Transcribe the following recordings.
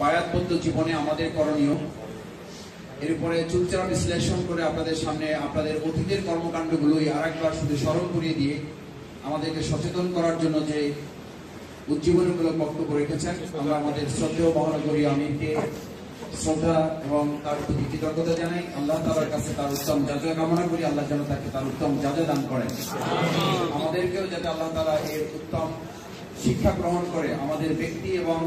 বায়াতবদ্ধ জীবনে আমাদের করণীয়, এর উপরে চুলচেরা বিশ্লেষণ করে আপনাদের সামনে আপনাদের অতীতের কর্মকাণ্ডগুলোই আরেকবার শুধু স্মরণ করিয়ে দিয়ে আমাদেরকে সচেতন করার জন্য যে উজ্জীবনীমূলক বক্তব্য রেখেছেন, আমরা আমাদের শ্রদ্ধেয় মহানগরী আমিরকে শ্রদ্ধা এবং তার প্রতি কৃতজ্ঞতা জানাই। আল্লাহ তাআলার কাছে তার উত্তম জাযা কামনা করি, আল্লাহ যেন তাকে তার উত্তম জাযা দান করেন। আমাদেরকেও যাতে আল্লাহ তাআলা এর উত্তম শিক্ষা গ্রহণ করে আমাদের ব্যক্তি এবং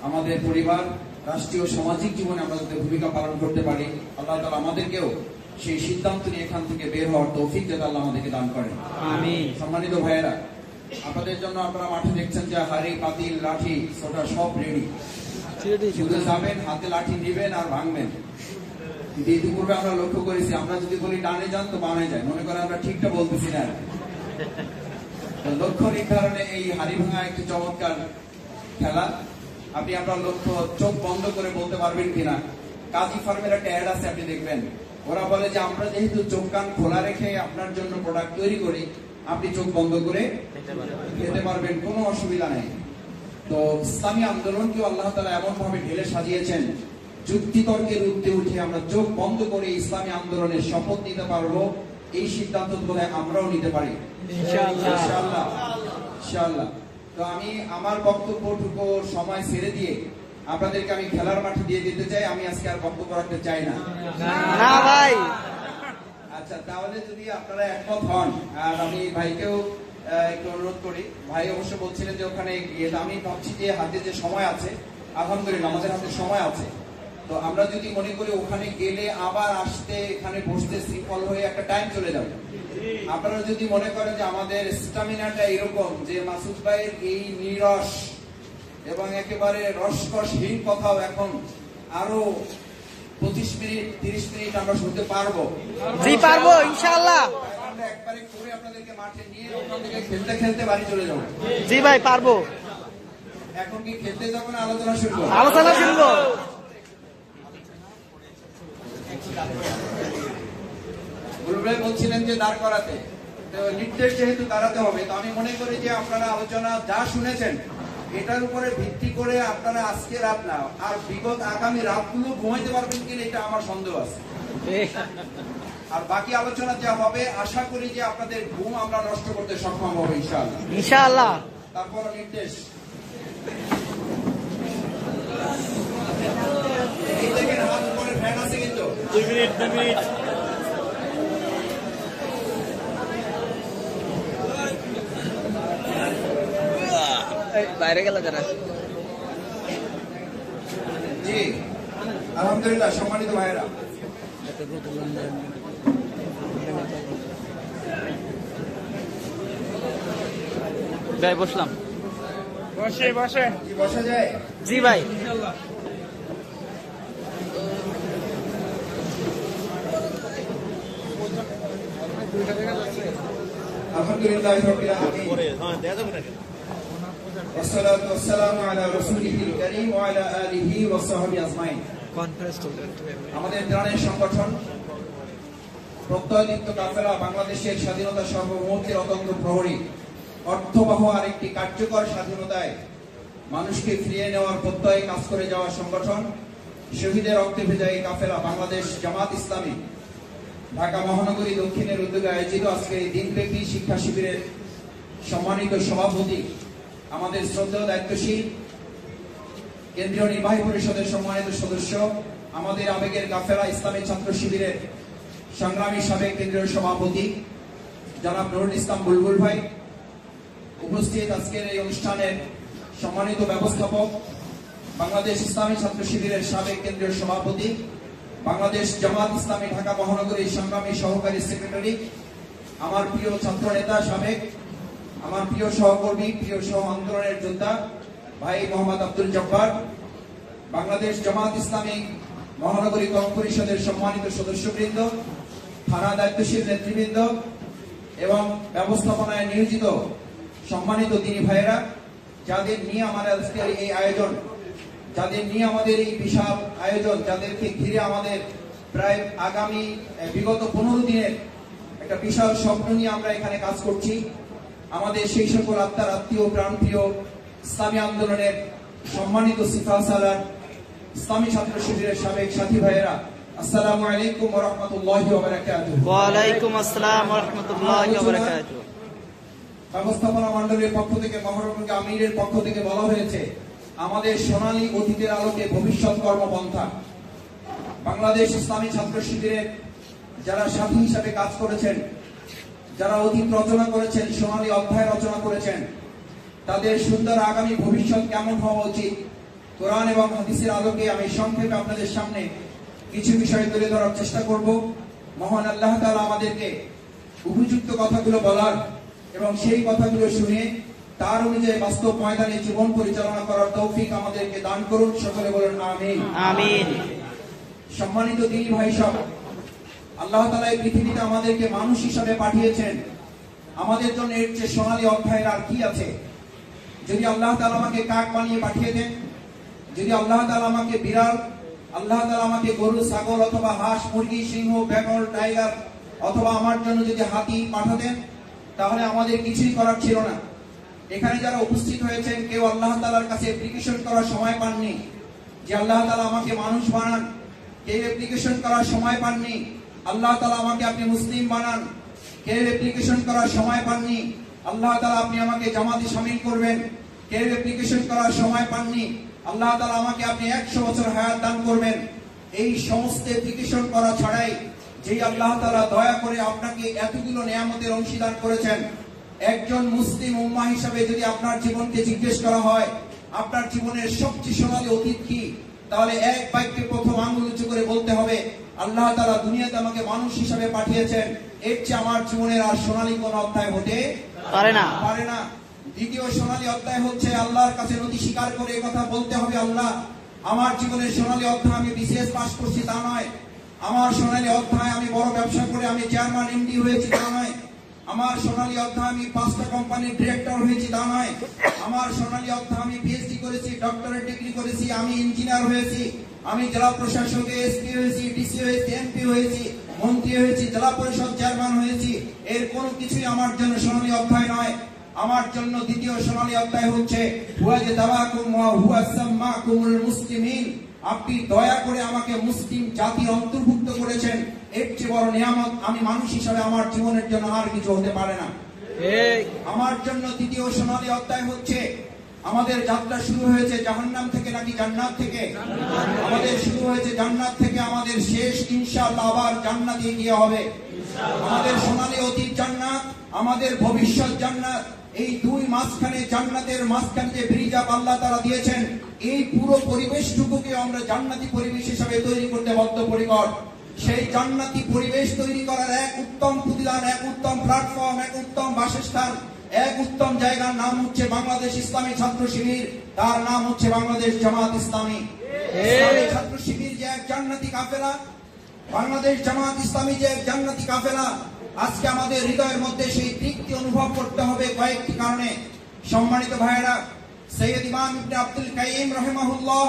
আমাদের পরিবার, রাষ্ট্রীয় সামাজিক জীবনে আমরা যাতে ভূমিকা পালন করতে পারি, আল্লাহ তাআলা আমাদেরকেও সেই সিদ্ধান্ত নিয়ে এখান থেকে বের হওয়ার তৌফিক যাতে আল্লাহ আমাদেরকে দান করেন। আমিন। সম্মানিত ভাইয়েরা, আপনাদের জন্য আপনারা মাঠে দেখছেন যে হাড়ি, পাতিল, লাঠি, সোটা সব রেডি। শুধু যাবেন, হাতে লাঠি নিবেন আর ভাঙবেন। কিন্তু ইতিপূর্বে আমরা লক্ষ্য করেছি, আমরা যদি বলি ডানে যান তো বামে যায়, মনে করেন আমরা ঠিকটা বলতেছি না। লক্ষ্য নির্ধারণে এই হাড়ি ভাঙা একটি চমৎকার খেলা। আপনি আপনার লক্ষ্য চোখ বন্ধ করে বলতে পারবেন কিনা? কাজী ফার্মের একটা অ্যাড আছে, আপনি দেখবেন। ওরা বলে যে আমরা যেহেতু চোখ কান খোলা রেখে আপনার জন্য প্রোডাক্ট তৈরি করি, আপনি চোখ বন্ধ করে খেতে পারবেন, কোনো অসুবিধা নেই। তো ইসলামী আন্দোলনকেও আল্লাহ তাআলা এমন ভাবে ঢেলে সাজিয়েছেন, যুক্তিতর্কের ঊর্ধ্বে উঠে আমরা চোখ বন্ধ করে ইসলামী আন্দোলনের শপথ নিতে পারবো। এই সিদ্ধান্ত বলে আমরাও নিতে পারি ইনশাআল্লাহ। ইনশাআল্লাহ। তো আমি আমার বক্তব্যটুকু সময় ছেড়ে দিয়ে আপনাদেরকে আমি খেলার মাঠে দিয়ে দিতে চাই। আমি আজকে আর বক্তব্য রাখতে চাই না। না ভাই। আচ্ছা, তাহলে যদি আপনারা একমত হন, আর আমি ভাইকেও একটু অনুরোধ করি। ভাই অবশ্য বলছিলেন যে ওখানে গিয়ে, আমি ভাবছি যে হাতে যে সময় আছে, আলহামদুলিল্লাহ আমাদের হাতে সময় আছে। তো আমরা যদি মনে করি ওখানে গেলে আবার আসতে, এখানে বসতে শৃঙ্খল হয়ে একটা টাইম চলে যাবে। আপনারা যদি মনে করেন যে আমাদের স্টামিনাটা এরকম যে মাসুদ ভাইয়ের এই নিরস এবং একেবারে রসকসহীন কথাও এখন আরো 25 মিনিট 30 মিনিট আমরা শুনতে পারবো। জি পারবো ইনশাআল্লাহ। আমরা একবারে করে আপনাদেরকে মাঠে নিয়ে ওখান থেকে খেলতে খেলতে বাড়ি চলে যাবো। জি ভাই পারবো। এখন কি খেলতে যাবো না আলোচনা শুনবো? আলোচনা শুনবো। গুরুভাই বলছিলেন যে দাঁড় করাতে, তো নির্দেশ যেহেতু দাঁড়াতে হবে, তো আমি মনে করি যে আপনারা আলোচনা যা শুনেছেন এটার উপরে ভিত্তি করে আপনারা আজকে রাত না আর বিগত আগামী রাতগুলো ঘুমাইতে পারবেন কিনা এটা আমার সন্দেহ আছে। আর বাকি আলোচনা যা হবে আশা করি যে আপনাদের ঘুম আমরা নষ্ট করতে সক্ষম হবো ইনশাআল্লাহ। ইনশাআল্লাহ। তারপর নির্দেশ এই দেখেন, হাত উপরে ফ্যান আছে কিন্তু 2 মিনিট। বাইরে গেল যারা। জি আলহামদুলিল্লাহ। সম্মানিত ভাইয়েরা, ভাই বসলাম। বসা যায়? জি ভাই। আলহামদুলিল্লাহ রাব্বিল আলামিন। والصلاة والسلام على رسوله الكريم وعلى آله وصحبه أجمعين। আমাদের ত্রাণের সংগঠন প্রত্যয়দীপ্ত কাফেলা বাংলাদেশের স্বাধীনতা সার্বভৌমত্বের অতন্ত্র প্রহরী, অর্থবহ আরেকটি কার্যকর স্বাধীনতায় মানুষকে ফিরিয়ে নেওয়ার প্রত্যয়ে কাজ করে যাওয়া সংগঠন শহীদের রক্তে ভেজা এই কাফেলা বাংলাদেশ জামাত ইসলামী ঢাকা মহানগরী দক্ষিণের উদ্যোগে আয়োজিত আজকের এই দিনব্যাপী শিক্ষা শিবিরের সম্মানিত সভাপতি, আমাদের শ্রদ্ধেয় দায়িত্বশীল কেন্দ্রীয় নির্বাহী পরিষদের সম্মানিত সদস্য, আমাদের আবেগের কাফেলা ইসলামী ছাত্র শিবিরের সংগ্রামী সাবেক কেন্দ্রীয় সভাপতি জনাব নুরুল ইসলাম বুলবুল ভাই, উপস্থিত আজকের এই অনুষ্ঠানের সম্মানিত ব্যবস্থাপক, বাংলাদেশ ইসলামী ছাত্র শিবিরের সাবেক কেন্দ্রীয় সভাপতি, বাংলাদেশ জামাত ইসলামী ঢাকা মহানগরীর সংগ্রামী সহকারী সেক্রেটারি, আমার প্রিয় ছাত্র নেতা সাবেক, আমার প্রিয় সহকর্মী, প্রিয় সহ আন্দোলনের যোদ্ধা ভাই মোহাম্মদ আব্দুল জব্বার, বাংলাদেশ জামাত ইসলামী মহানগরী কর্ম পরিষদের সম্মানিত সদস্যবৃন্দ, থানা দায়িত্বশীল নেতৃবৃন্দ এবং ব্যবস্থাপনায় নিয়োজিত সম্মানিত দিনী ভাইয়েরা, যাদের নিয়ে আমাদের আজকের এই আয়োজন, যাদের নিয়ে আমাদের এই বিশাল আয়োজন, যাদেরকে ঘিরে আমাদের প্রায় আগামী বিগত 15 দিনের একটা বিশাল স্বপ্ন নিয়ে আমরা এখানে কাজ করছি। আমাদের সেই সকল আত্মার আত্মীয় প্রাণপ্রিয় ইসলামী আন্দোলনের সম্মানিত সিফা সালার ইসলামী ছাত্র শিবিরের সাবেক সাথী ভাইয়েরা, আসসালামু আলাইকুম ওয়া রাহমাতুল্লাহি ওয়া বারাকাতুহু। ওয়া আলাইকুম আসসালাম ওয়া রাহমাতুল্লাহি ওয়া বারাকাতুহু। ব্যবস্থাপনা মণ্ডলীর পক্ষ থেকে, মহরমুল আমিরের পক্ষ থেকে বলা হয়েছে আমাদের সোনালী অতীতের আলোকে ভবিষ্যৎ কর্মপন্থা। বাংলাদেশ ইসলামী ছাত্র শিবিরের যারা সাথী হিসাবে কাজ করেছেন, যারা অতীত রচনা করেছেন, সোনালী অধ্যায় রচনা করেছেন, তাদের সুন্দর আগামী ভবিষ্যৎ কেমন হওয়া উচিত, কোরআন এবং হাদিসের আলোকে আমি সংক্ষেপে আপনাদের সামনে কিছু বিষয় তুলে ধরার চেষ্টা করব। মহান আল্লাহ তাআলা আমাদেরকে উপযুক্ত কথাগুলো বলার এবং সেই কথাগুলো শুনে তার অনুযায়ী বাস্তব ময়দানে জীবন পরিচালনা করার তৌফিক আমাদেরকে দান করুন। সকলে বলেন আমিন। আমিন। সম্মানিত দিনী ভাই সব, আল্লাহ তাআলা এই পৃথিবীতে আমাদেরকে মানুষ হিসাবে পাঠিয়েছেন। আমাদের জন্য এর চেয়ে সোনালী অধ্যায়ের আর কি আছে? যদি আল্লাহ তাআলা আমাকে কাক বানিয়ে পাঠিয়ে দেন, যদি আল্লাহ তাআলা আমাকে বিড়াল, আল্লাহ তাআলা আমাকে গরু, ছাগল অথবা হাঁস, মুরগি, সিংহ, বেঙ্গল টাইগার অথবা আমার জন্য যদি হাতি পাঠাতেন, তাহলে আমাদের কিছুই করার ছিল না। এখানে যারা উপস্থিত হয়েছেন, কেউ আল্লাহ তাআলার কাছে অ্যাপ্লিকেশন করার সময় পাননি যে আল্লাহ তাআলা আমাকে মানুষ বানান। কেউ অ্যাপ্লিকেশন করার সময় পাননি আল্লাহ তাআলা আমাকে আপনি মুসলিম বানান। কেউ অ্যাপ্লিকেশন করার সময় পাননি আল্লাহ তাআলা আপনি আমাকে জামাতে শামিল করবেন। কেউ অ্যাপ্লিকেশন করার সময় পাননি আল্লাহ তাআলা আমাকে আপনি 100 বছর হায়াত দান করবেন। এই সমস্ত অ্যাপ্লিকেশন করা ছাড়াই যে আল্লাহ তাআলা দয়া করে আপনাকে এতগুলো নিয়ামতের অংশীদার করেছেন, একজন মুসলিম উম্মাহ হিসাবে যদি আপনার জীবনকে জিজ্ঞেস করা হয় আপনার জীবনের সবচেয়ে সোনালী অতীত কি, তাহলে এক বাক্যে প্রথম আঙ্গুল উঁচু করে বলতে হবে আল্লাহ তাআলা দুনিয়াতে আমাকে মানুষ হিসাবে পাঠিয়েছেন। এর চেয়ে আমার জীবনের আর সোনালী কোন অধ্যায় হতে পারে না। দ্বিতীয় সোনালী অধ্যায় হচ্ছে আল্লাহর কাছে নথি স্বীকার করে কথা বলতে হবে, আল্লাহ আমার জীবনের সোনালী অধ্যায় আমি বিসিএস পাস করছি তা নয়, আমার সোনালী অধ্যায় আমি বড় ব্যবসা করে আমি চেয়ারম্যান এমডি হয়েছি তা নয়, আমার সোনালী অধ্যায় আমি 5টা কোম্পানির ডিরেক্টর হয়েছি তা নয়, আমার সোনালী অধ্যায় আমি পিএইচডি করেছি, ডক্টরেট ডিগ্রি করেছি, আমি ইঞ্জিনিয়ার হয়েছি, আমি জেলা প্রশাসকে এসপি হয়েছি, ডিসি হয়েছি, এমপি হয়েছি, মন্ত্রী হয়েছি, জেলা পরিষদ চেয়ারম্যান হয়েছি। এর কোনো কিছুই আমার জন্য সোনালী অধ্যায় নয়। আমার জন্য দ্বিতীয় সোনালী অধ্যায় হচ্ছে ওয়াজতাবাকুম ওয়া হুয়া সাম্মাকুমুল মুসলিমিন। আপনি দয়া করে আমাকে মুসলিম জাতির অন্তর্ভুক্ত করেছেন। এর চেয়ে বড় নিয়ামত আমি মানুষ হিসাবে আমার জীবনের জন্য আর কিছু হতে পারে না। আমার জন্য দ্বিতীয় সোনালী অধ্যায় হচ্ছে আমাদের যাত্রা শুরু হয়েছে জাহান্নাম থেকে নাকি জান্নাত থেকে? আমাদের শুরু হয়েছে জান্নাত থেকে, আমাদের শেষ ইনশাআল্লাহ আবার জান্নাতে গিয়ে হবে। আমাদের সোনালী অতীত জান্নাত, আমাদের ভবিষ্যৎ জান্নাত। এই দুই মাঝখানে, জান্নাতের মাঝখানে যে ব্রিজ আপ আল্লাহ তাআলা দিয়েছেন, এই পুরো পরিবেশটুকুকে আমরা জান্নাতি পরিবেশ হিসেবে তৈরি করতে বদ্ধপরিকর। সেই জান্নাতি পরিবেশ তৈরি করার এক উত্তম প্রতিদান, এক উত্তম প্ল্যাটফর্ম, এক উত্তম বাসস্থান, এক উত্তম জায়গার নাম হচ্ছে বাংলাদেশ ইসলামী ছাত্র শিবির। তার নাম হচ্ছে বাংলাদেশ জামাত ইসলামী। ইসলামী ছাত্র শিবির যে এক জান্নাতি কাফেলা, বাংলাদেশ জামাত ইসলামী যে এক জান্নাতি কাফেলা, আজকে আমাদের হৃদয়ের মধ্যে সেই তৃপ্তি অনুভব করতে হবে কয়েকটি কারণে। সম্মানিত ভাইয়েরা, সৈয়দ ইমাম ইবনে আব্দুল কাইয়িম রাহিমাহুল্লাহ,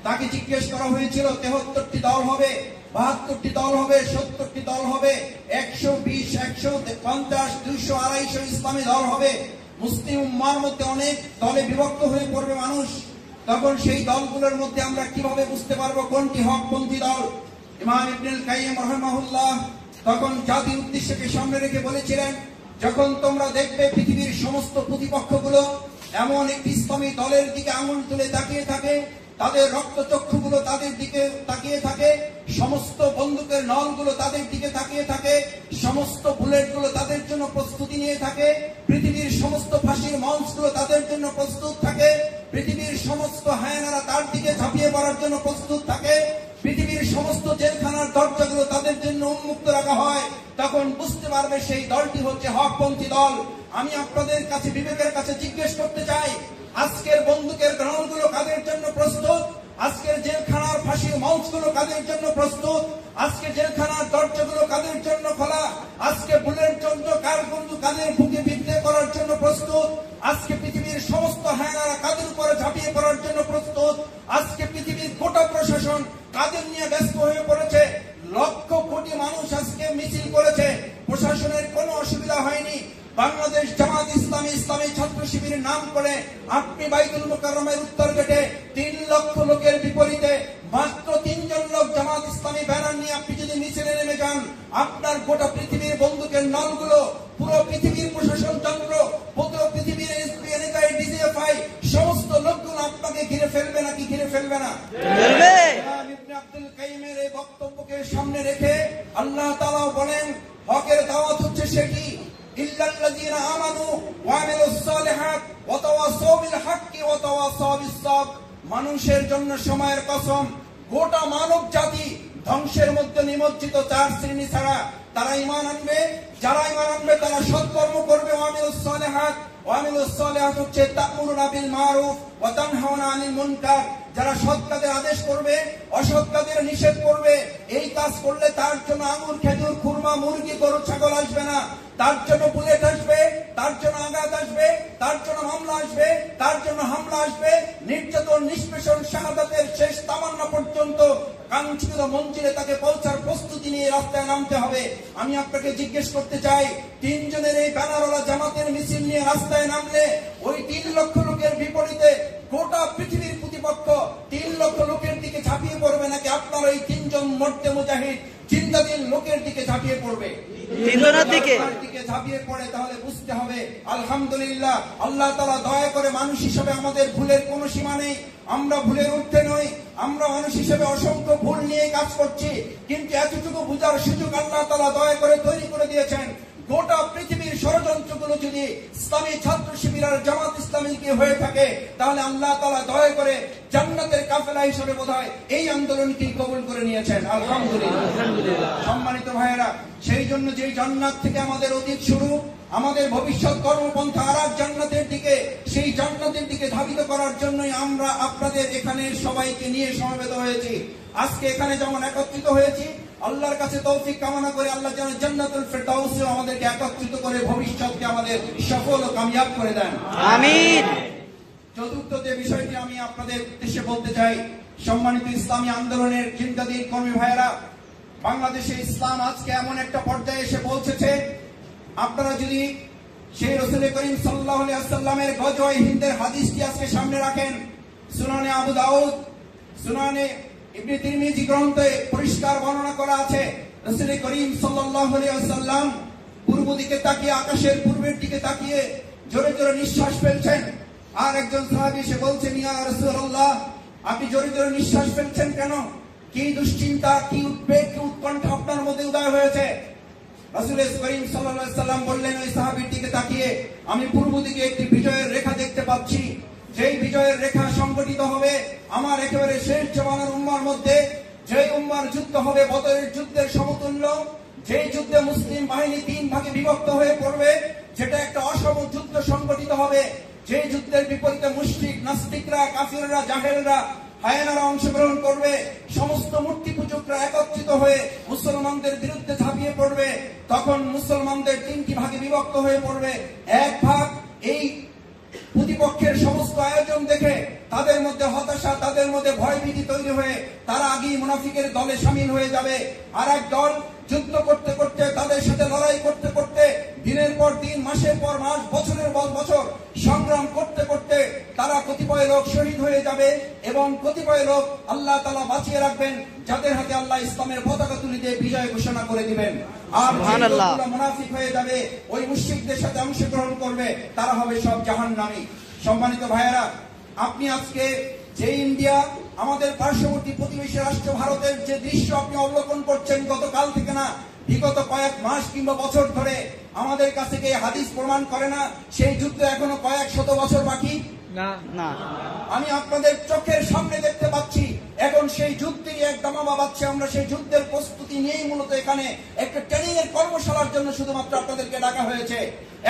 তাকে জিজ্ঞেস করা হয়েছিল 73টি দল হবে, 72টি দল হবে, 70টি দল হবে, 120, 150, 200, 250 ইসলামী দল হবে। মুসলিম উম্মার মধ্যে অনেক দলে বিভক্ত হয়ে পড়বে মানুষ। তখন সেই দলগুলোর মধ্যে আমরা কিভাবে বুঝতে পারবো কোনটি হকপন্থী দল? ইমাম ইবনুল কাইয়িম রাহিমাহুল্লাহ তখন জাতির উদ্দেশ্যকে সামনে রেখে বলেছিলেন, যখন তোমরা দেখবে পৃথিবীর সমস্ত প্রতিপক্ষগুলো এমন একটি ইসলামী দলের দিকে আঙুল তুলে তাকিয়ে থাকে, তাদের রক্তচক্ষুগুলো তাদের দিকে তাকিয়ে থাকে, সমস্ত বন্দুকের নলগুলো তাদের দিকে তাকিয়ে থাকে, সমস্ত বুলেটগুলো তাদের জন্য প্রস্তুতি নিয়ে থাকে, পৃথিবীর সমস্ত ফাঁসির মঞ্চগুলো তাদের জন্য প্রস্তুত থাকে, পৃথিবীর সমস্ত হায়নারা তার দিকে ঝাঁপিয়ে পড়ার জন্য প্রস্তুত থাকে, পৃথিবীর সমস্ত জেলখানার দরজাগুলো তাদের জন্য উন্মুক্ত রাখা হয়, তখন বুঝতে পারবে সেই দলটি হচ্ছে হকপন্থী দল। আমি আপনাদের কাছে, বিবেকের কাছে জিজ্ঞেস করতে চাই, আজকের বন্দুকের গ্রাউন্ডগুলো কাদের জন্য প্রস্তুত? আজকের জেলখানার ফাঁসির মঞ্চগুলো কাদের জন্য প্রস্তুত? আজকে জেলখানার দরজাগুলো কাদের জন্য খোলা? আজকে বুলেট জন্য কারগুলো কাদের বুকে বিদ্ধে করার জন্য প্রস্তুত? আজকে পৃথিবীর সমস্ত হায়নারা কাদের উপরে ঝাঁপিয়ে পড়ার জন্য প্রস্তুত? আজকে পৃথিবীর গোটা প্রশাসন কাদের নিয়ে ব্যস্ত হয়ে পড়েছে? লক্ষ কোটি মানুষ আজকে মিছিল করেছে, প্রশাসনের কোনো অসুবিধা হয়নি। বাংলাদেশ জামাত ইসলামী ইসলামী ছাত্র শিবিরের নাম করে আপনি বাইতুল মুকাররমের উত্তর গেটে 3 লক্ষ লোকের বিপরীতে ইসলামী ব্যানার নিয়ে আপনি যদি মিছিলে নেমে যান, আপনার গোটা পৃথিবীর বন্দুকের নলগুলো, পুরো পৃথিবীর প্রশাসন তন্ত্র, পুরো পৃথিবীর এসপিএনএকাই ডিজিএফআই সমস্ত লোকগুলো আপনাকে ঘিরে ফেলবে নাকি ঘিরে ফেলবে না? ইবনে আব্দুল কাইমের এই বক্তব্যকে সামনে রেখে আল্লাহ তাআলা বলেন, হকের দাওয়াত হচ্ছে সেটি ইল্লাল্লাযীনা আমানু ওয়া আমিলুস সালিহাত ওয়া তাওয়াসাউ বিল হাক্কি ওয়া তাওয়াসাউ বিস সাবর। মানুষের জন্য সময়ের কসম, গোটা মানব জাতি ধ্বংসের মধ্যে নিমজ্জিত চার শ্রেণী ছাড়া তারা ঈমান আনবে। যারা ঈমান আনবে তারা সৎকর্ম করবে। ওয়া আমিলুস সালিহাত, ওয়া আমিলুস সালিহাত হচ্ছে তা'মুরুনা বিল মারুফ ওয়া তানহাউনা আনিল মুনকার। যারা সৎ কাজের আদেশ করবে, অসৎ কাজের নিষেধ করবে। এই কাজ করলে তার জন্য আঙুর, খেজুর, খুরমা, মুরগি, গরু, ছাগল আসবে না, তার জন্য বুলেট আসবে, তার জন্য আঘাত আসবে, তার জন্য মামলা আসবে, তার জন্য হামলা আসবে। নির্যাতন, নিষ্পেষণ, শাহাদাতের শেষ তামান্না পর্যন্ত কাঙ্ক্ষিত মঞ্জিলে তাকে পৌঁছার প্রস্তুতি নিয়ে রাস্তায় নামতে হবে। আমি আপনাকে জিজ্ঞেস করতে চাই, 3 জনের এই ব্যানারওয়ালা জামাতের মিছিল নিয়ে রাস্তায় নামলে ওই 3 লক্ষ লোকের বিপরীতে গোটা পৃথিবীর প্রতিপক্ষ 3 লক্ষ লোকের দিকে ঝাঁপিয়ে পড়বে নাকি আপনার ওই 3 জন মর্দে মুজাহিদ জিন্দাদিল লোকের দিকে ঝাঁপিয়ে পড়বে? দিকে ঝাঁপিয়ে পড়ে। তাহলে বুঝতে হবে আলহামদুলিল্লাহ, আল্লাহ তাআলা দয়া করে মানুষ হিসেবে আমাদের ভুলের কোনো সীমা নেই। আমরা ভুলের ঊর্ধ্বে নই। আমরা মানুষ হিসেবে অসংখ্য ভুল নিয়ে কাজ করছি, কিন্তু এতটুকু বুঝার সুযোগ আল্লাহ তাআলা দয়া করে তৈরি করে দিয়েছেন। গোটা পৃথিবীর ষড়যন্ত্রগুলো যদি ইসলামী ছাত্র শিবির আর জামাত ইসলামীকে হয়ে থাকে, তাহলে আল্লাহ তাআলা দয়া করে জান্নাতের কাফেলা হিসেবে বোধহয় এই আন্দোলনকে কবুল করে নিয়েছেন। আলহামদুলিল্লাহ। সম্মানিত ভাইয়েরা, সেই জন্য যেই জান্নাত থেকে আমাদের অতীত শুরু, আমাদের ভবিষ্যৎ কর্মপন্থা আর এক জান্নাতের দিকে, সেই জান্নাতের দিকে ধাবিত করার জন্যই আমরা আপনাদের এখানে সবাইকে নিয়ে সমবেত হয়েছি। আজকে এখানে যেমন একত্রিত হয়েছি, আল্লাহর কাছে তৌফিক কামনা করে আল্লাহ যেন জান্নাতুল ফেরদাউসে আমাদেরকে একত্রিত করে ভবিষ্যৎকে আমাদের সফল ও কামিয়াব করে দেন। আমিন। চতুর্থ যে বিষয়টি আমি আপনাদের উদ্দেশ্যে বলতে চাই, সম্মানিত ইসলামী আন্দোলনের জিন্দাদিল কর্মী ভাইয়েরা, বাংলাদেশে ইসলাম আজকে এমন একটা পর্যায়ে এসে পৌঁছেছে, আপনারা যদি সেই রাসূল করিম সাল্লাল্লাহু আলাইহি ওয়াসাল্লামের গজওয়ে হিন্দের হাদিসটি আজকে সামনে রাখেন, সুনানে আবু দাউদ, সুনানে ইবনে তিরমিজি গ্রন্থে পরিষ্কার বর্ণনা করা আছে, রাসূল করিম সাল্লাল্লাহু আলাইহি ওয়াসাল্লাম পূর্ব দিকে তাকিয়ে, আকাশের পূর্বের দিকে তাকিয়ে জোরে জোরে নিঃশ্বাস ফেলছেন। আর একজন সাহাবী এসে বলছেন, ইয়া রাসূলুল্লাহ, আপনি জোরে জোরে নিঃশ্বাস ফেলছেন কেন? কি দুশ্চিন্তা, কি উদ্বেগ, কি উৎকণ্ঠা আপনার মধ্যে উদয় হয়েছে? রাসূল করিম সাল্লাল্লাহু আলাইহি ওয়াসাল্লাম বললেন ওই সাহাবীর দিকে তাকিয়ে, আমি পূর্ব দিকে একটি বিজয়ের রেখা দেখতে পাচ্ছি। যেই বিজয়ের রেখা সংগঠিত হবে আমার একেবারে শেষ জামানার উম্মার মধ্যে, যেই উম্মার যুদ্ধ হবে বদরের যুদ্ধের সমতুল্য, যেই যুদ্ধে মুসলিম বাহিনী 3 ভাগে বিভক্ত হয়ে পড়বে, যেটা একটা অসম যুদ্ধ সংগঠিত হবে, যেই যুদ্ধের বিপরীতে মুশরিক, নাস্তিকরা, কাফিররা, জাহেলরা, হায়নারা অংশগ্রহণ করবে, সমস্ত মূর্তি পূজকরা একত্রিত হয়ে মুসলমানদের বিরুদ্ধে ঝাঁপিয়ে পড়বে। তখন মুসলমানদের 3টি ভাগে বিভক্ত হয়ে পড়বে। এক ভাগ এই প্রতিপক্ষের সমস্ত আয়োজন দেখে তাদের মধ্যে হতাশা, তাদের মধ্যে ভয়ভীতি তৈরি হয়ে তারা আগেই মুনাফিকের দলে শামিল হয়ে যাবে। আর এক দল যুদ্ধ করতে করতে, তাদের সাথে লড়াই করতে করতে, দিনের পর দিন, মাসের পর মাস, বছরের পর বছর সংগ্রাম করতে করতে তারা কতিপয় লোক শহীদ হয়ে যাবে এবং কতিপয় লোক আল্লাহ তাআলা বাঁচিয়ে রাখবেন, যাদের হাতে আল্লাহ ইসলামের পতাকা তুলে দিয়ে বিজয় ঘোষণা করে দিবেন। আর যারা মুনাফিক হয়ে যাবে, ওই মুশরিকদের সাথে অংশগ্রহণ করবে, তারা হবে সব জাহান্নামী। সম্মানিত ভাইয়েরা, আপনি আজকে যে ইন্ডিয়া, আমাদের পার্শ্ববর্তী প্রতিবেশী রাষ্ট্র ভারতের যে দৃশ্য আপনি অবলোকন করছেন, গতকাল থেকে না, বিগত কয়েক মাস কিংবা বছর ধরে, আমাদের কাছে কি হাদিস প্রমাণ করে না সেই যুদ্ধ এখনো কয়েক শত বছর বাকি? না, আমি আপনাদের চোখের সামনে দেখতে পাচ্ছি এখন সেই যুদ্ধেরই এক দামামা বাজছে। আমরা সেই যুদ্ধের প্রস্তুতি নিয়েই মূলত এখানে একটা ট্রেনিং এর কর্মশালার জন্য শুধুমাত্র আপনাদেরকে ডাকা হয়েছে।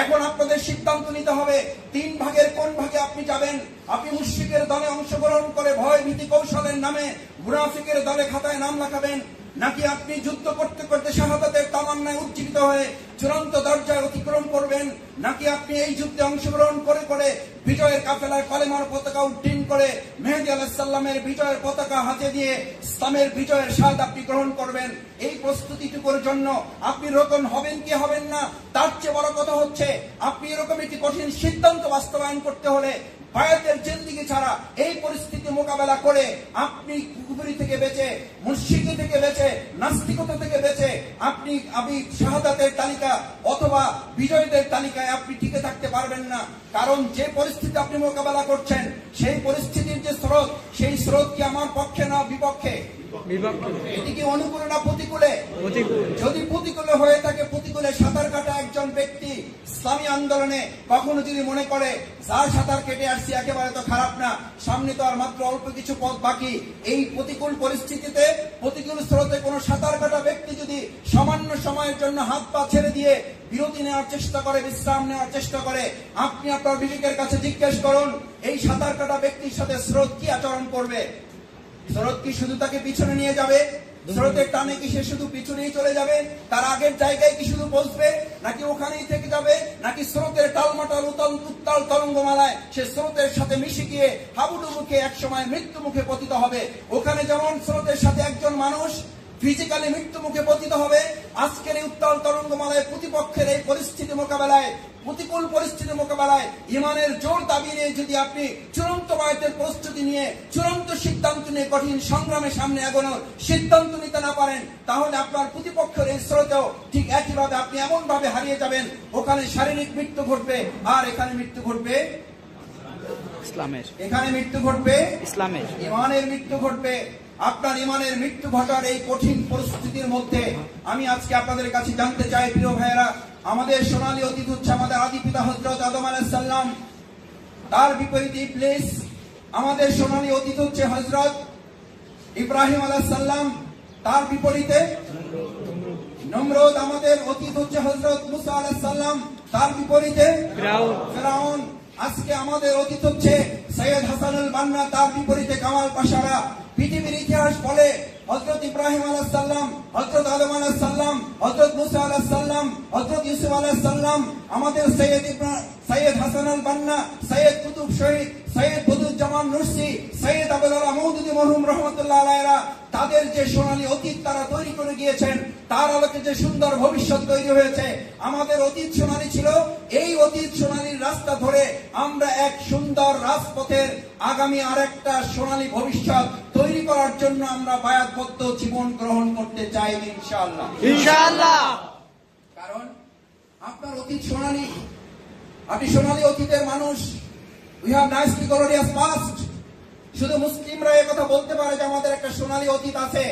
এখন আপনাদের সিদ্ধান্ত নিতে হবে 3 ভাগের কোন ভাগে আপনি যাবেন। আপনি মুশরিকের দলে অংশগ্রহণ করে ভয় ভীতি কৌশলের নামে মুনাফিকের দলে খাতায় নাম লেখাবেন, নাকি আপনি যুদ্ধ করতে করতে শাহাদাতের তামান্নায় উজ্জীবিত হয়ে চূড়ান্ত দরজায় অতিক্রম করবেন, নাকি আপনি এই যুদ্ধে অংশগ্রহণ করে করে বিজয়ের কাফেলায় কলেমার পতাকা উড্ডীন করে মেহেদী আলাইহিস সালামের বিজয়ের পতাকা হাতে দিয়ে ইসলামের বিজয়ের স্বাদ আপনি গ্রহণ করবেন। এই প্রস্তুতিটুকুর জন্য আপনি রোকন হবেন কি হবেন না, তার চেয়ে বড় কথা হচ্ছে আপনি এরকম একটি কঠিন সিদ্ধান্ত বাস্তবায়ন করতে হলে বায়াতের জিন্দেগি ছাড়া এই পরিস্থিতি মোকাবেলা করে আপনি কুফরি থেকে বেঁচে, মুশরিকি থেকে বেঁচে, নাস্তিকতা থেকে বেঁচে আপনি শাহাদাতের তালিকা অথবা বিজয়ীদের তালিকায় আপনি টিকে থাকতে পারবেন না। কারণ যে পরিস্থিতি আপনি মোকাবেলা করছেন সেই পরিস্থিতির যে স্রোত, সেই স্রোত কি আমার পক্ষে না বিপক্ষে? এটি কি অনুকূলে না প্রতিকূলে? যদি প্রতিকূলে হয়ে থাকে, প্রতিকূলে সাঁতার কাটা একজন ব্যক্তি ইসলামী আন্দোলনে কখনো যদি মনে করে যার সাঁতার কেটে আসছি একেবারে তো খারাপ না, সামনে তো আর মাত্র অল্প কিছু পথ বাকি, এই প্রতিকূল পরিস্থিতিতে প্রতিকূল স্রোতে কোনো সাঁতার কাটা ব্যক্তি যদি সামান্য সময়ের জন্য হাত পা ছেড়ে দিয়ে বিরতি নেওয়ার চেষ্টা করে, বিশ্রাম নেওয়ার চেষ্টা করে, আপনি আপনার বিবেকের কাছে জিজ্ঞেস করুন এই সাঁতার কাটা ব্যক্তির সাথে স্রোত কি আচরণ করবে? স্রোত কি শুধু তাকে পিছনে নিয়ে যাবে? স্রোতের টানে কি সে শুধু পিছনেই চলে যাবে? তার আগের জায়গায় কি শুধু বসবে, নাকি ওখানেই থেকে যাবে? নাকি স্রোতের টালমাটাল উত্তাল তরঙ্গমালায় সে স্রোতের সাথে মিশে গিয়ে হাবুডুবুকে এক সময় মৃত্যু মুখে পতিত হবে? ওখানে যেমন স্রোতের সাথে একজন মানুষ ফিজিক্যালি মৃত্যু মুখে পতিত হবে, আজকের এই উত্তাল তরঙ্গমালায় প্রতিপক্ষের এই পরিস্থিতি মোকাবেলায়, প্রতিকূল পরিস্থিতি মোকাবেলায় ইমানের জোর দাবি নিয়ে যদি আপনি চূড়ান্ত বায়াতের প্রস্তুতি নিয়ে, চূড়ান্ত সিদ্ধান্ত নিয়ে কঠিন সংগ্রামে সামনে এগোনোর সিদ্ধান্ত নিতে না পারেন, তাহলে আপনার প্রতিপক্ষের এই স্রোতেও ঠিক একইভাবে আপনি এমন ভাবে হারিয়ে যাবেন, ওখানে শারীরিক মৃত্যু ঘটবে আর এখানে মৃত্যু ঘটবে ইসলামের, এখানে মৃত্যু ঘটবে ইসলামের, ইমানের মৃত্যু ঘটবে। আপনার ইমানের মৃত্যু ঘটার এই কঠিন পরিস্থিতির মধ্যে আমি আজকে আপনাদের কাছে জানতে চাই, প্রিয় ভাইয়েরা, আমাদের সোনালী অতীত হচ্ছে আমাদের আদি পিতা হযরত আদম আলাইহিস সালাম, তার বিপরীতে ইবলিস। আমাদের সোনালী অতীত হচ্ছে হযরত ইব্রাহিম আলাইহিস সালাম, তার বিপরীতে নমরুদ। আমাদের অতীত হচ্ছে হযরত মুসা আলাইহিস সালাম, তার বিপরীতে ফিরাউন। আজকে আমাদের অতীত হচ্ছে সৈয়দ হাসানুল বান্না, তার বিপরীতে কামাল পাশারা। পৃথিবীর ইতিহাস বলে হযরত ইব্রাহিম আলাইহিস সালাম, হযরত আদম আলাইহিস সালাম, হযরত মুসা আলাইহিস সালাম, হযরত ইউসুফ আলাইহিস সালাম, আমাদের সৈয়দ হাসানুল বান্না, সৈয়দ কুতুব শহীদ, সৈয়দ বদরুজ্জামান নুরসি, সৈয়দ আবুল আলা মওদুদী মরহুম রাহমাতুল্লাহ আলাইহিরা, তাদের যে সোনালী অতীত তারা তৈরি করে গিয়েছেন, তার আলোকে যে সুন্দর ভবিষ্যৎ তৈরি হয়েছে। আমাদের অতীত সোনালী ছিল, এই অতীত সোনালীর রাস্তা ধরে আমরা এক সুন্দর রাজপথের আগামী আরেকটা সোনালী ভবিষ্যৎ তৈরি করার জন্য আমরা বায়াতবদ্ধ জীবন গ্রহণ করতে চাই ইনশাআল্লাহ, ইনশাআল্লাহ। কারণ আপনার অতীত সোনালী, আপনি সোনালী অতীতের মানুষ। We have nicely glorious past. শুধু মুসলিমরা এই কথা বলতে পারে যে আমাদের একটা সোনালী অতীত আছে।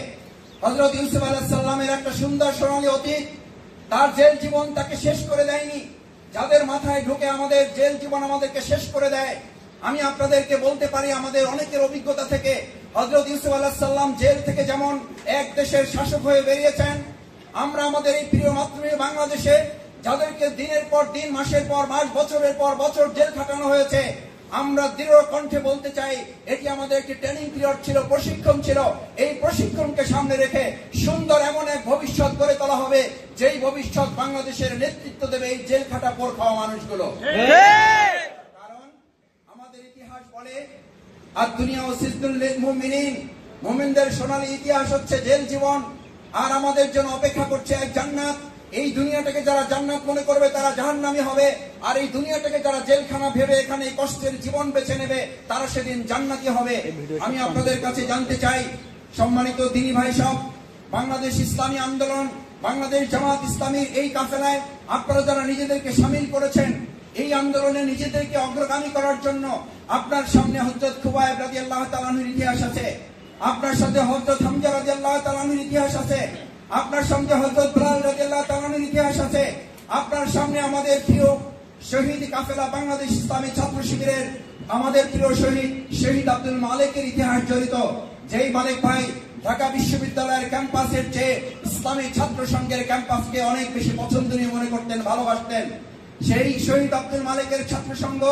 হযরত ইউসুফ আলাইহিস সালামের একটা সুন্দর সোনালী অতীত, তার জেল জীবন তাকে শেষ করে দেয়নি। যাদের মাথায় ঢুকে আমাদের জেল জীবন আমাদেরকে শেষ করে দেয়, আমি আপনাদেরকে বলতে পারি আমাদের অনেকের অভিজ্ঞতা থেকে, হযরত ইউসুফ আলাইহিস সালাম জেল থেকে যেমন এক দেশের শাসক হয়ে বেরিয়েছেন, আমরা আমাদের এই প্রিয় মাতৃভূমি বাংলাদেশে যাদেরকে দিনের পর দিন, মাসের পর মাস, বছরের পর বছর জেল খাটানো হয়েছে, আমরা দৃঢ় কণ্ঠে বলতে চাই এটি আমাদের একটি ট্রেনিং পিরিয়ড ছিল, প্রশিক্ষণ ছিল। এই প্রশিক্ষণকে সামনে রেখে সুন্দর এমন এক ভবিষ্যৎ গড়ে তোলা হবে, যেই ভবিষ্যৎ বাংলাদেশের নেতৃত্ব দেবে এই জেল খাটা পর খাওয়া মানুষগুলো। কারণ আমাদের ইতিহাস বলে আর দুনিয়া ও সিজদুল লিল মুমিনিন, মুমিনদের সোনালী ইতিহাস হচ্ছে জেল জীবন, আর আমাদের জন্য অপেক্ষা করছে এক জান্নাত। এই দুনিয়াটাকে যারা জান্নাত মনে করবে তারা জাহান্নামী হবে, আর এই দুনিয়াটাকে যারা জেলখানা ভেবে এখানে কষ্টের জীবন বেছে নেবে তারা সেদিন জান্নাতি হবে। আমি আপনাদের কাছে জানতে চাই, সম্মানিত দিনী ভাই সব, বাংলাদেশ ইসলামী আন্দোলন, বাংলাদেশ জামাত ইসলামীর এই কাফেলায় আপনারা যারা নিজেদেরকে শামিল করেছেন, এই আন্দোলনে নিজেদেরকে অগ্রগামী করার জন্য আপনার সামনে হযরত খুবাইব রাদিয়াল্লাহু তাআলা আনহুর ইতিহাস আছে, আপনার সাথে হযরত হামজা রাদিয়াল্লাহু তাআলা আনহুর ইতিহাস আছে, আপনার সামনে হযরত বেলাল রাদিয়াল্লাহু তাআলা আনহুর ইতিহাস আছে, আপনার সামনে আমাদের প্রিয় শহীদ কাফেলা বাংলাদেশ ইসলামী ছাত্র শিবিরের আমাদের প্রিয় শহীদ আব্দুল মালিকের ইতিহাস জড়িত। যেই মালিক ভাই ঢাকা বিশ্ববিদ্যালয়ের ক্যাম্পাসের চেয়ে ইসলামী ছাত্র সংঘের ক্যাম্পাসকে অনেক বেশি পছন্দনীয় মনে করতেন, ভালোবাসতেন, সেই শহীদ আব্দুল মালিকের ছাত্র সংঘ